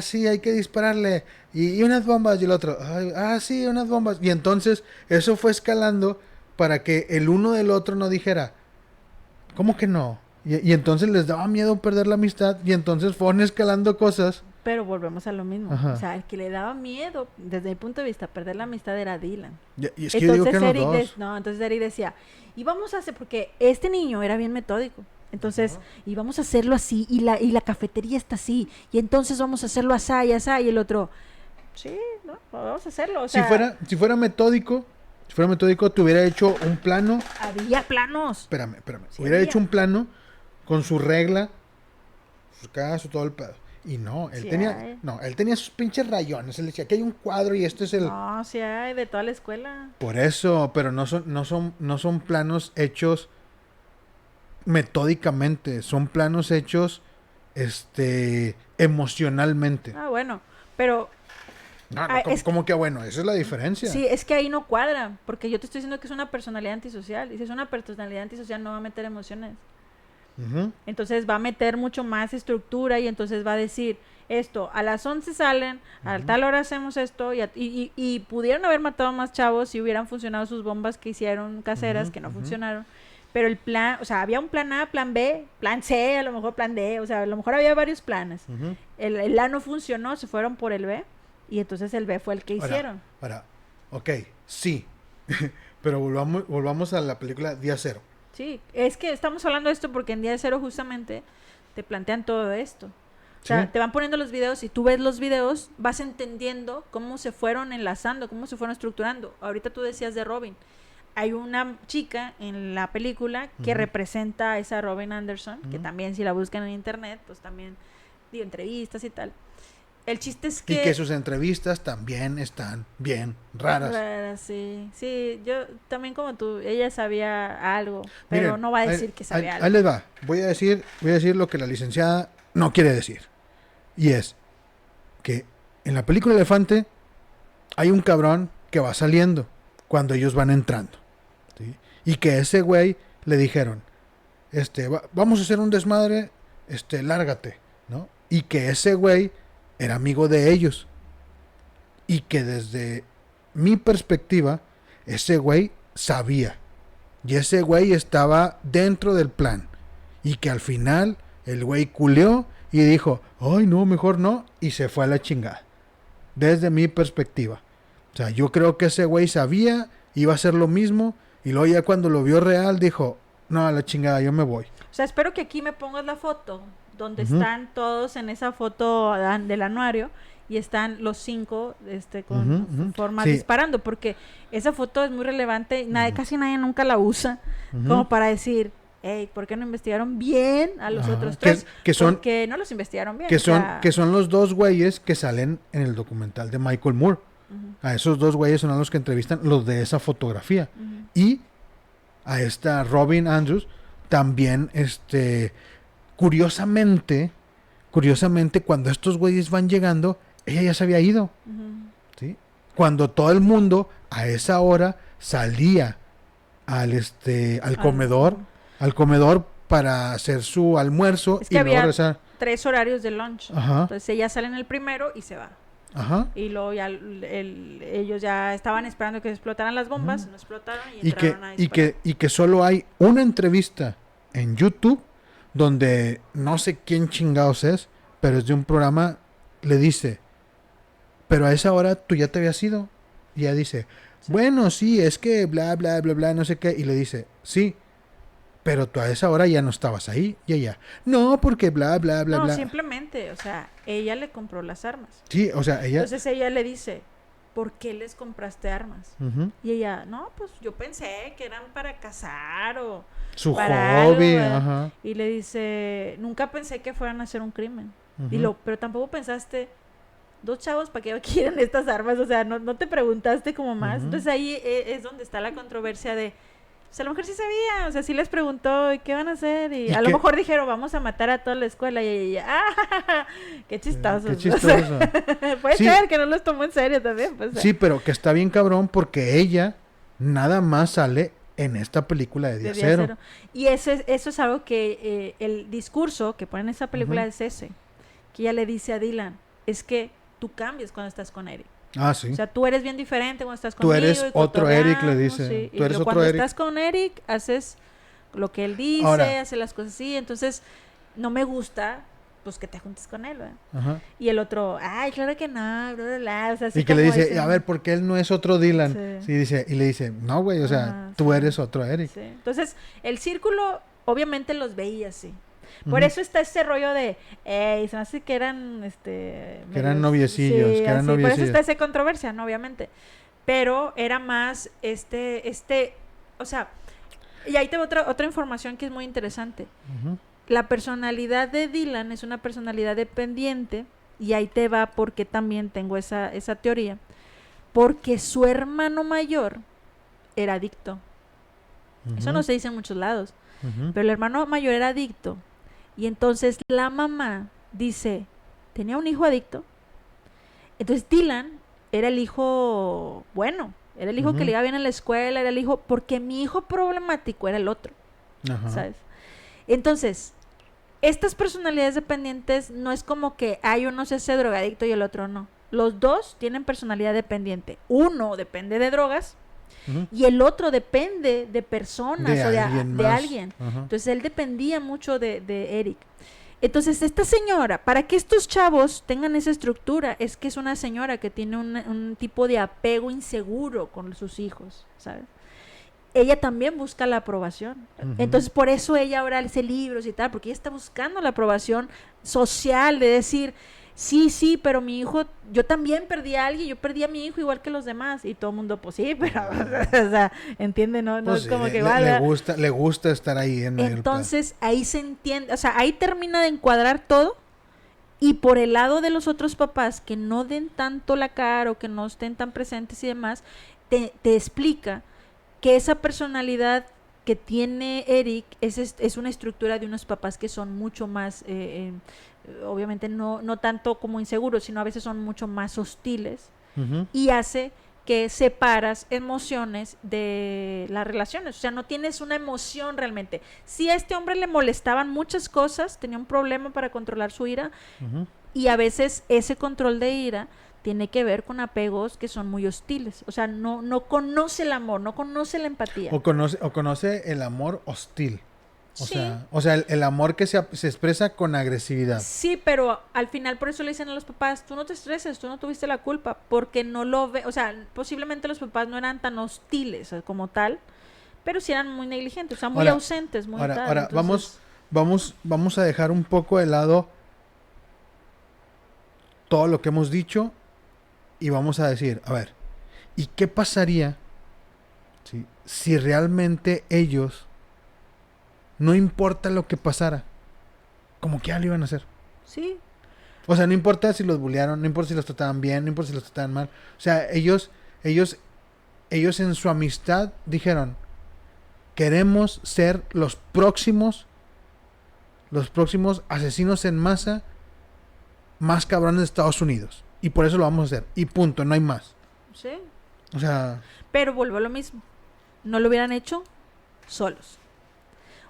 sí, hay que dispararle, y unas bombas, y el otro, sí, unas bombas, y entonces eso fue escalando para que el uno del otro no dijera, ¿cómo que no? Y entonces les daba miedo perder la amistad, y entonces fueron escalando cosas Pero volvemos a lo mismo. Ajá. O sea, el que le daba miedo, desde mi punto de vista, perder la amistad era Dylan. Y es que yo digo que eran los dos. Entonces Eric decía, y vamos a hacer, porque este niño era bien metódico. Entonces, y vamos a hacerlo así, y la cafetería está así, y entonces vamos a hacerlo así, y así, y el otro, sí, no, vamos a hacerlo. O sea, Si fuera metódico, te hubiera hecho un plano. había planos. Espérame. Sí Hubiera había. hecho un plano con su regla, sus casos, todo el pedo. Y no, él Sí tenía, hay. él tenía sus pinches rayones. Él decía que hay un cuadro y este es el. No, sí hay, de toda la escuela. Por eso, pero no son planos hechos metódicamente, son planos hechos emocionalmente. Ah, bueno, pero No, es- como que bueno, esa es la diferencia. sí, es que ahí no cuadra, porque yo te estoy diciendo que es una personalidad antisocial, y si es una personalidad antisocial no va a meter emociones. Ujú. Entonces va a meter mucho más estructura y entonces va a decir esto, a las 11 salen, a tal hora hacemos esto y pudieron haber matado más chavos si hubieran funcionado sus bombas que hicieron caseras Ujú, que no ujú. funcionaron. Pero el plan, o sea, había un plan A, plan B, plan C, a lo mejor plan D, o sea, a lo mejor había varios planes. Ujú. El A no funcionó, se fueron por el B y entonces el B fue el que hicieron. Ahora, ok, sí. Pero volvamos a la película Día Cero. Sí, es que estamos hablando de esto porque en Día de Cero justamente te plantean todo esto. O sea, Sí. te van poniendo los videos y tú ves los videos, vas entendiendo cómo se fueron enlazando, cómo se fueron estructurando. Ahorita tú decías de Robin. Hay una chica en la película que Ujú. representa a esa Robin Anderson, que Ujú. también si la buscan en internet, pues también dio entrevistas y tal. El chiste es Y que... que sus entrevistas también están bien raras. Raras, sí. Sí, yo también como tú, ella sabía algo, pero Miren, no va a decir ahí- que sabe ahí- algo. Ahí les va. Voy a decir lo que la licenciada no quiere decir. Y es que en la película Elefante hay un cabrón que va saliendo cuando ellos van entrando. ¿Sí? Y que ese güey le dijeron, vamos a hacer un desmadre, lárgate, ¿no? Y que ese güey era amigo de ellos. Y que desde mi perspectiva, ese güey sabía. Y ese güey estaba dentro del plan. Y que al final el güey culeó y dijo, ay no, mejor no. Y se fue a la chingada. Desde mi perspectiva. O sea, yo creo que ese güey sabía, iba a hacer lo mismo. Y luego ya cuando lo vio real dijo, no, a la chingada, yo me voy. O sea, espero que aquí me pongas la foto donde Ujú. están todos en esa foto del anuario y están los 5 con Ujú, ujú. formas Sí. disparando, porque esa foto es muy relevante, Ujú. casi nadie nunca la usa Ujú. como para decir, hey, ¿por qué no investigaron bien a los Ajá. otros Que- 3? que son- Porque no los investigaron bien. Que o son, sea, que son los dos güeyes que salen en el documental de Michael Moore. ujú, A esos dos güeyes son a los que entrevistan los de esa fotografía. ujú. Y a esta Robin Andrews también, curiosamente, cuando estos güeyes van llegando, ella ya se había ido. Ujú. ¿Sí? Cuando todo el mundo a esa hora salía al comedor para hacer su almuerzo Es que y luego había regresar. 3 horarios de lunch. Ajá, Entonces ella sale en el primero y se va. ajá. Y luego ya ellos ya estaban esperando que explotaran las bombas, Ujú. no explotaron y Y que, entraron a y, disparar. que, y que solo hay una entrevista en YouTube donde no sé quién chingados es, pero es de un programa, le dice, pero a esa hora tú ya te habías ido. Y ella dice, Sí. bueno, sí, es que bla, bla, bla, bla, no sé qué. Y le dice, sí, pero tú a esa hora ya no estabas ahí. Y ella, no, porque bla, bla, bla, No, bla. simplemente, o sea, ella le compró las armas. Sí, o sea, ella... Entonces ella le dice, ¿por qué les compraste armas? Ujú. Y ella, no, pues yo pensé que eran para cazar o... Su para hobby, algo, ajá. Y le dice, nunca pensé que fueran a hacer un crimen. Ujú. Pero tampoco pensaste, 2 chavos, ¿para qué quieren estas armas? O sea, no te preguntaste como más. Ujú. Entonces ahí es donde está la controversia de, pues a lo mejor sí sabía, o sea, sí les preguntó, ¿y qué van a hacer? Y ¿Y a lo qué? mejor dijeron, vamos a matar a toda la escuela. Y ella, ¡ah! ¡Qué chistoso! Qué chistoso. Puede Sí. ser que no los tomó en serio también. Pues, Sí, pero que está bien cabrón porque ella nada más sale en esta película de Día de Día Cero. Cero. Y eso es algo que el discurso que ponen en esa película Ujú. es ese. Que ella le dice a Dylan, es que tú cambias cuando estás con Eric. Ah, sí. O sea, tú eres bien diferente cuando estás Tú conmigo. eres y otro Eric, le cotorreamos, dice. sí. Tú Y eres yo otro cuando Eric. estás con Eric, haces lo que él dice, Ahora. hace las cosas así. Entonces, no me gusta pues que te juntes con él, ¿verdad? Ajá. Y el otro, ay, claro que no, bla, bla, bla. O sea, así Y que le como dice, ese- a ver, ¿por qué él no es otro Dylan? Sí. Sí, dice, y le dice, no, güey, o sea, Ajá, tú sí. eres otro Eric. Sí. Entonces, el círculo, obviamente los veía así. Por Ujú. eso está ese rollo de, se me hace que eran, Que eran noviecillos, sí, que eran así. Por eso noviecillos. está esa controversia, ¿no? Obviamente. Pero era más o sea, y ahí tengo otra información que es muy interesante. Ujú. La personalidad de Dylan es una personalidad dependiente, y ahí te va porque también tengo esa teoría. Porque su hermano mayor era adicto. Eso no se dice en muchos lados. Ujú. Pero el hermano mayor era adicto. Y entonces la mamá dice, tenía un hijo adicto. Entonces Dylan era el hijo bueno. Era el hijo que Ujú. le iba bien en la escuela. Era el hijo, porque mi hijo problemático era el otro. Ajá. ¿Sabes? Entonces, estas personalidades dependientes no es como que hay uno es ese drogadicto y el otro no. Los dos tienen personalidad dependiente. Uno depende de drogas Ujú. y el otro depende de personas De o de alguien de más. alguien. Ajá. Entonces él dependía mucho de Eric. Entonces esta señora, para que estos chavos tengan esa estructura, es que es una señora que tiene un tipo de apego inseguro con sus hijos, ¿sabes? Ella también busca la aprobación. Ujú. Entonces, por eso ella ahora hace libros y tal, porque ella está buscando la aprobación social de decir, sí, pero mi hijo, yo también perdí a alguien, yo perdí a mi hijo igual que los demás. Y todo el mundo, pues sí, pero, o sea, entiende, ¿no? No Pues es sí, como que le vale. gusta estar ahí en medio del Entonces, ahí se entiende, o sea, ahí termina de encuadrar todo. Y por el lado de los otros papás que no den tanto la cara o que no estén tan presentes y demás, te explica que esa personalidad que tiene Eric es una estructura de unos papás que son mucho más, obviamente no tanto como inseguros, sino a veces son mucho más hostiles, Ujú. y hace que separas emociones de las relaciones. O sea, no tienes una emoción realmente. Si a este hombre le molestaban muchas cosas, tenía un problema para controlar su ira, Ujú. y a veces ese control de ira tiene que ver con apegos que son muy hostiles. O sea, no conoce el amor, no conoce la empatía. O conoce el amor hostil. Sí, O sea, el amor que se expresa con agresividad. sí, pero al final por eso le dicen a los papás, tú no te estreses, tú no tuviste la culpa, porque no lo ve, o sea, posiblemente los papás no eran tan hostiles como tal, pero sí eran muy negligentes, o sea, muy Ahora- ausentes, muy tal. Ahora, Entonces, vamos a dejar un poco de lado todo lo que hemos dicho y vamos a decir, a ver, ¿y qué pasaría si realmente ellos, no importa lo que pasara, como que ya lo iban a hacer? sí, O sea, no importa si los bullearon, no importa si los trataban bien, no importa si los trataban mal. O sea, ellos en su amistad dijeron, queremos ser los próximos asesinos en masa más cabrones de Estados Unidos. Y por eso lo vamos a hacer. Y punto, no hay más. sí, O sea, pero vuelvo a lo mismo, no lo hubieran hecho solos.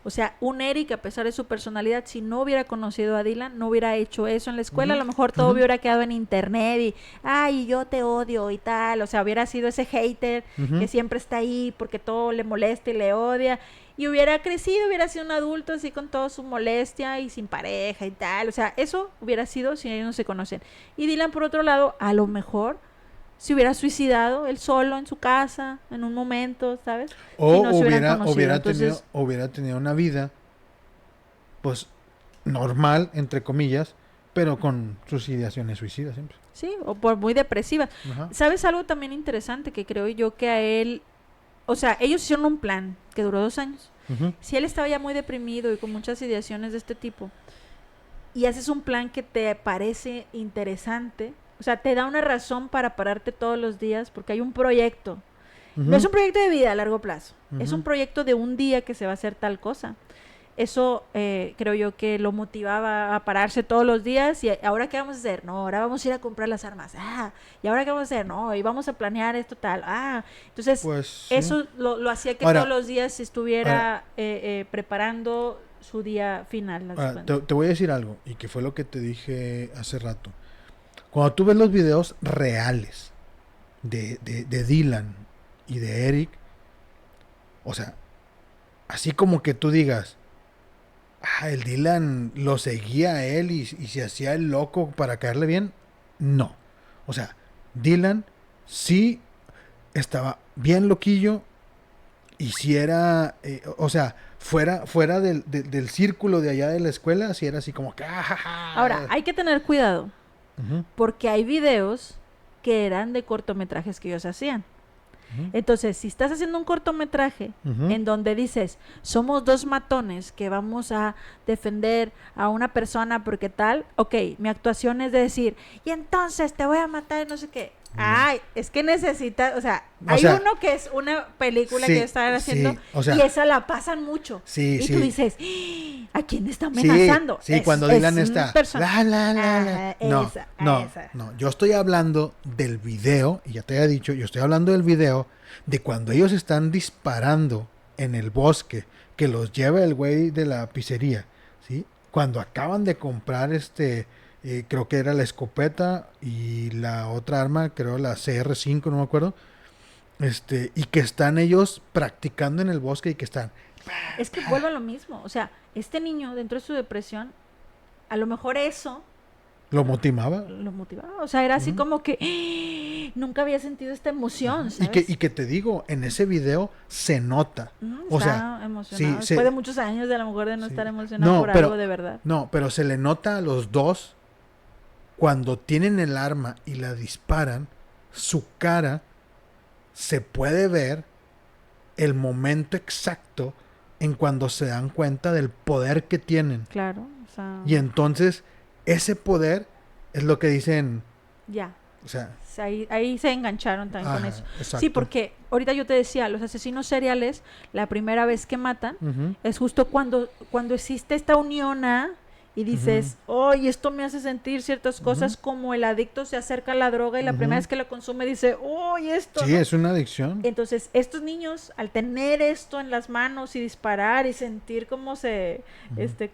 O sea, un Eric, a pesar de su personalidad, si no hubiera conocido a Dylan, no hubiera hecho eso en la escuela. Ujú, A lo mejor todo ujú. hubiera quedado en internet y, ay, yo te odio y tal. O sea, hubiera sido ese hater Ujú. que siempre está ahí porque todo le molesta y le odia. Y hubiera crecido, hubiera sido un adulto así con toda su molestia y sin pareja y tal. O sea, eso hubiera sido si ellos no se conocen. Y Dylan, por otro lado, a lo mejor se hubiera suicidado él solo en su casa en un momento, ¿sabes? O Si no se hubieran conocido. hubiera Entonces, tenido una vida, pues, normal, entre comillas, pero con sus ideaciones suicidas siempre. sí, o por muy depresiva. Ajá. ¿Sabes algo también interesante que creo yo que a él, o sea, ellos hicieron un plan que duró 2 años. Ujú. Si él estaba ya muy deprimido y con muchas ideaciones de este tipo, y haces un plan que te parece interesante, o sea, te da una razón para pararte todos los días porque hay un proyecto. No es un proyecto de vida a largo plazo, es Ujú. un proyecto de un día que se va a hacer tal cosa. Eso creo yo que lo motivaba a pararse todos los días. Y ahora qué vamos a hacer, no, ahora vamos a ir a comprar las armas, y ahora qué vamos a hacer, no, y vamos a planear esto tal, entonces Pues, sí. eso lo hacía que Ahora- todos los días estuviera preparando su día final. Ahora, te voy a decir algo, y que fue lo que te dije hace rato. Cuando tú ves los videos reales de Dylan y de Eric, o sea, así como que tú digas, el Dylan lo seguía a él y se hacía el loco para caerle bien. No. O sea, Dylan sí estaba bien loquillo y si era, o sea, fuera del círculo de allá de la escuela, si era así como que... Ahora, hay que tener cuidado, porque hay videos que eran de cortometrajes que ellos hacían. Entonces, si estás haciendo un cortometraje en donde dices, somos dos matones que vamos a defender a una persona porque tal, ok, mi actuación es de decir, y entonces te voy a matar y no sé qué. Ay, es que necesitas, o sea, hay uno que es una película que estaban haciendo y esa la pasan mucho. Y tú dices, ¿a quién está amenazando? Sí, cuando Dylan está, No, yo estoy hablando del video, y ya te había dicho, yo estoy hablando del video de cuando ellos están disparando en el bosque, que los lleva el güey de la pizzería, ¿sí? Cuando acaban de comprar creo que era la escopeta y la otra arma, creo la CR5, no me acuerdo. Y que están ellos practicando en el bosque y que están... Es que vuelve a lo mismo. O sea, este niño dentro de su depresión, a lo mejor eso... ¿Lo motivaba? O sea, era así como que nunca había sentido esta emoción, ¿sabes? Y que te digo, en ese video se nota. O sea, emocionado. Después de muchos años de a lo mejor de no estar emocionado por algo de verdad. No, pero se le nota a los dos cuando tienen el arma y la disparan, su cara se puede ver el momento exacto en cuando se dan cuenta del poder que tienen. Claro, o sea... Y entonces, ese poder es lo que dicen... Ya. O sea... Ahí se engancharon también con eso. Exacto. Sí, porque ahorita yo te decía, los asesinos seriales, la primera vez que matan, es justo cuando existe esta unión y dices, y esto me hace sentir ciertas cosas, como el adicto se acerca a la droga y la primera vez que la consume dice, esto, sí, ¿no? Es una adicción. Entonces, estos niños, al tener esto en las manos y disparar y sentir cómo se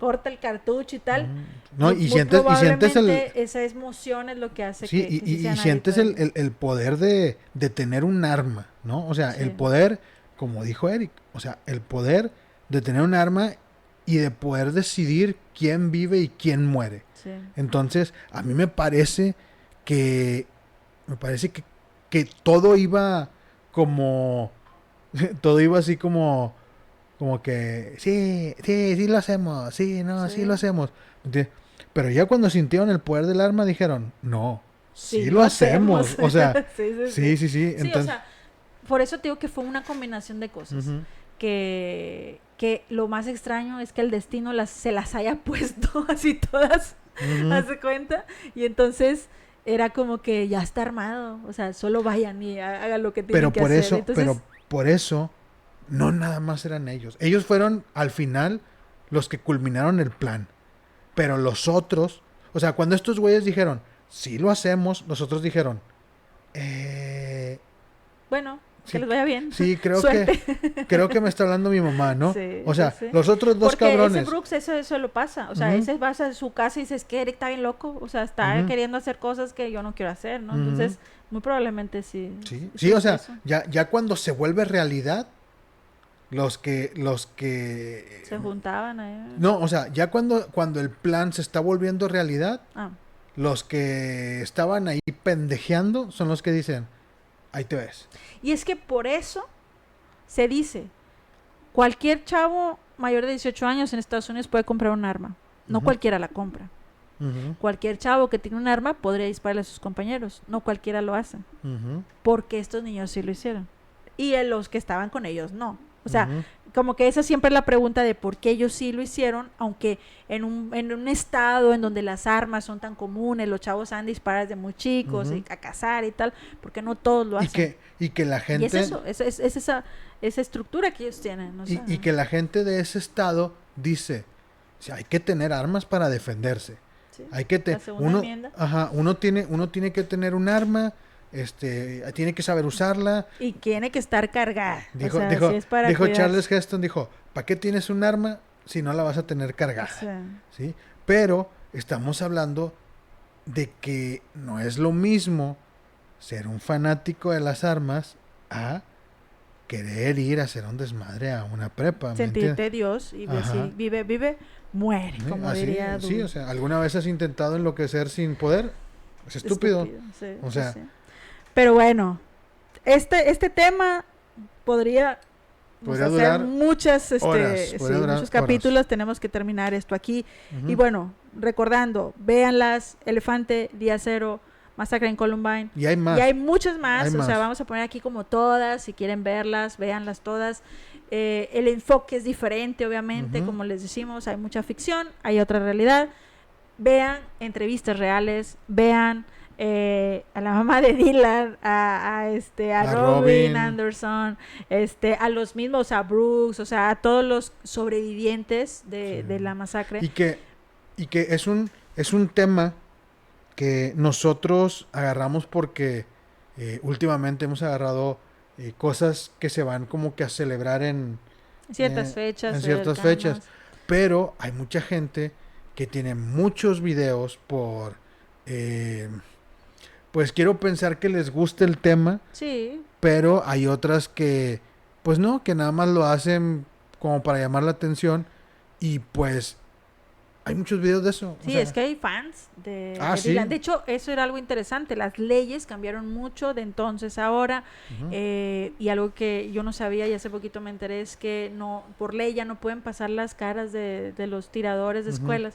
corta el cartucho y tal, no, y sientes esa emoción es lo que hace sí, que y sientes el poder de tener un arma, ¿no? O sea, el poder, como dijo Eric, o sea, el poder de tener un arma y de poder decidir quién vive y quién muere. Sí. Entonces, a mí me parece que todo iba como todo iba así como que sí lo hacemos, sí lo hacemos. ¿Entiendes? Pero ya cuando sintieron el poder del arma dijeron, no, sí lo hacemos. O sea, sí. Entonces, o sea, por eso te digo que fue una combinación de cosas. Que lo más extraño es que el destino se las haya puesto así todas, ¿hace cuenta? Y entonces era como que ya está armado, o sea, solo vayan y hagan lo que tienen que hacer. Pero por eso, no nada más eran ellos. Ellos fueron, al final, los que culminaron el plan. Pero los otros, o sea, cuando estos güeyes dijeron, sí lo hacemos, los otros dijeron, bueno... Que les vaya bien. Sí, creo que me está hablando mi mamá, ¿no? Sí, o sea, los otros dos porque cabrones. Ese Brooks, eso lo pasa. O sea, ese vas a su casa y dices que Eric está bien loco. O sea, está queriendo hacer cosas que yo no quiero hacer, ¿no? Entonces, muy probablemente sí. Sí, o sea, ya cuando se vuelve realidad, los que se juntaban ahí. No, o sea, ya cuando el plan se está volviendo realidad, los que estaban ahí pendejeando son los que dicen, ahí te ves. Y es que por eso se dice, cualquier chavo mayor de 18 años en Estados Unidos puede comprar un arma. No cualquiera la compra. Cualquier chavo que tiene un arma podría dispararle a sus compañeros. No cualquiera lo hace. Porque estos niños sí lo hicieron. Y los que estaban con ellos no. O sea, como que esa siempre es la pregunta de por qué ellos sí lo hicieron, aunque en un estado en donde las armas son tan comunes, los chavos saben disparar desde muy chicos, a cazar y tal, porque no todos lo hacen. Y que la gente... Y es eso, es esa estructura que ellos tienen. ¿No? Y que la gente de ese estado dice, hay que tener armas para defenderse. Sí, hay que uno tiene que tener un arma, tiene que saber usarla. Y tiene que estar cargada. Dijo si Charles Heston, ¿para qué tienes un arma si no la vas a tener cargada? ¿Sí? Pero estamos hablando de que no es lo mismo ser un fanático de las armas a querer ir a hacer un desmadre a una prepa. ¿me Sentirte entiendes? Dios y Ajá. decir, vive, muere, como Así, diría sí, Dune. o sea, ¿alguna vez has intentado enloquecer sin poder? Es estúpido. Sí, O sea, sí. Pero bueno, este tema podría Podría hacer durar muchas, horas, sí, podría durar muchos capítulos. Tenemos que terminar esto aquí. Ujú. Y bueno, recordando, véanlas, Elefante, Día Cero, Masacre en Columbine. Y hay más. Y hay muchas más, Hay o sea, más. vamos a poner aquí como todas, si quieren verlas, véanlas todas. El enfoque es diferente, obviamente, Ujú. como les decimos, hay mucha ficción, hay otra realidad. Vean entrevistas reales, vean a la mamá de Dylan, a Robin Robin. Anderson, a los mismos, a Brooks, o sea, a todos los sobrevivientes de Sí. la masacre. Y que es un tema que nosotros agarramos porque últimamente hemos agarrado cosas que se van como que a celebrar en Ciertas fechas. en ciertas cercanas. fechas. Pero hay mucha gente que tiene muchos videos por... pues quiero pensar que les gusta el tema, Sí, pero hay otras que, pues no, que nada más lo hacen como para llamar la atención y pues hay muchos videos de eso. sí, es que hay fans de sí. Dylan. De hecho, eso era algo interesante. Las leyes cambiaron mucho de entonces a ahora. Ujú. Y algo que yo no sabía y hace poquito me enteré es que no, por ley ya no pueden pasar las caras de los tiradores de Ujú. escuelas.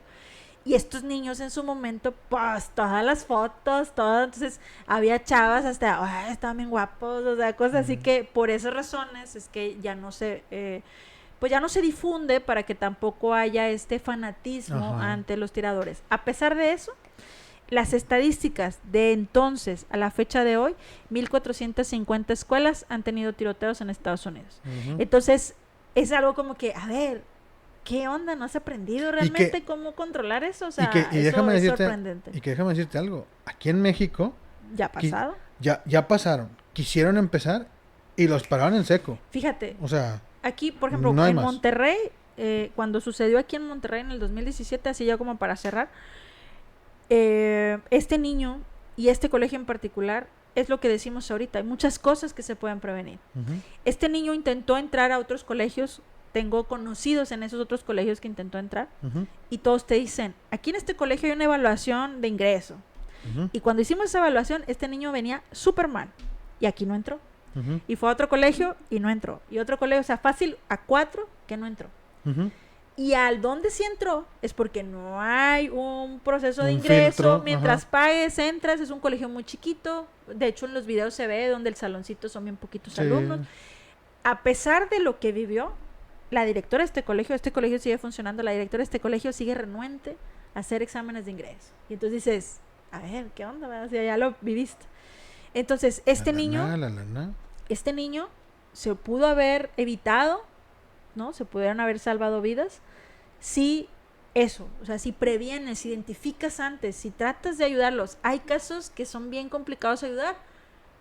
Y estos niños en su momento, pues, todas las fotos, todo. Entonces, había chavas hasta, ay, estaban bien guapos, o sea, cosas así que por esas razones es que ya no se... pues ya no se difunde para que tampoco haya este fanatismo Ajá. ante los tiradores. A pesar de eso, las estadísticas de entonces a la fecha de hoy, 1,450 escuelas han tenido tiroteos en Estados Unidos. Ujú. Entonces, es algo como que, a ver, ¿qué onda? ¿No has aprendido realmente cómo controlar eso? O sea, y eso déjame es decirte, sorprendente. y que déjame decirte algo. Aquí en México ¿Ya ha pasado? ya pasaron. Quisieron empezar y los pararon en seco. Fíjate, O sea, aquí, por ejemplo, no hay en más. Monterrey, cuando sucedió aquí en Monterrey en el 2017, así ya como para cerrar, este niño y este colegio en particular, es lo que decimos ahorita, hay muchas cosas que se pueden prevenir. ujú, Este niño intentó entrar a otros colegios, tengo conocidos en esos otros colegios que intentó entrar, ujú, y todos te dicen, aquí en este colegio hay una evaluación de ingreso. ujú, Y cuando hicimos esa evaluación, este niño venía súper mal, y aquí no entró. ujú, Y fue a otro colegio y no entró. Y otro colegio, o sea, fácil, a 4 que no entró. ujú. Y al donde sí entró es porque no hay un proceso de Un ingreso. filtro, Mientras ajá. pagues, entras. Es un colegio muy chiquito. De hecho, en los videos se ve donde el saloncito son bien poquitos Sí. alumnos. A pesar de lo que vivió, la directora de este colegio sigue funcionando. La directora de este colegio sigue renuente a hacer exámenes de ingreso. Y entonces dices, a ver, ¿qué onda? ¿Verdad? O sea, ya lo viviste. Entonces, este niño se pudo haber evitado, ¿no? Se pudieron haber salvado vidas si eso, o sea, si previenes, si identificas antes, si tratas de ayudarlos. Hay casos que son bien complicados de ayudar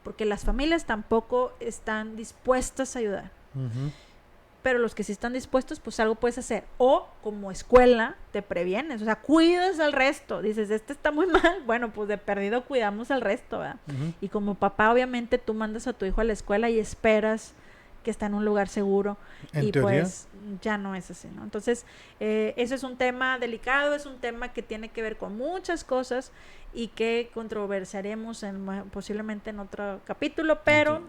porque las familias tampoco están dispuestas a ayudar. Ujú. Pero los que sí están dispuestos, pues algo puedes hacer. O como escuela te previenes, o sea, cuidas al resto. Dices, este está muy mal, bueno, pues de perdido cuidamos al resto, ¿verdad? Ujú. Y como papá, obviamente, tú mandas a tu hijo a la escuela y esperas que está en un lugar seguro. En Y teoría. pues ya no es así, ¿no? Entonces, eso es un tema delicado, es un tema que tiene que ver con muchas cosas y que controversiaremos posiblemente en otro capítulo, pero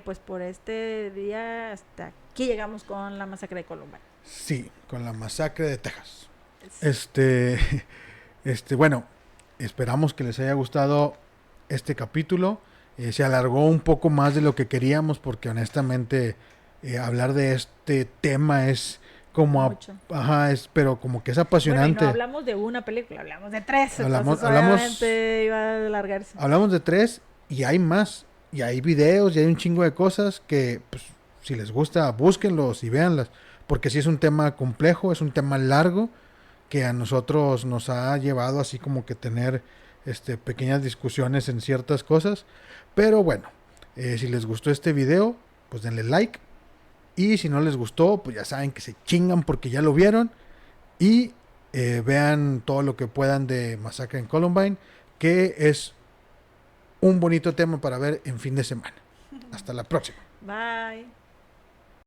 pues por este día hasta aquí llegamos con la masacre de Columbine. Sí, con la masacre de Texas. Es- Bueno, esperamos que les haya gustado este capítulo. Se alargó un poco más de lo que queríamos porque honestamente hablar de este tema es como Mucho. pero como que es Bueno, y apasionante. no hablamos de una película, hablamos de 3. Hablamos- Entonces, obviamente iba a alargarse. Hablamos de 3 y hay más. Y hay videos y hay un chingo de cosas que, pues, si les gusta, búsquenlos y véanlas. Porque sí es un tema complejo, es un tema largo que a nosotros nos ha llevado así como que tener pequeñas discusiones en ciertas cosas. Pero bueno, si les gustó este video, pues denle like. Y si no les gustó, pues ya saben que se chingan porque ya lo vieron. Y vean todo lo que puedan de Masacre en Columbine, que es un bonito tema para ver en fin de semana. Hasta la próxima. Bye.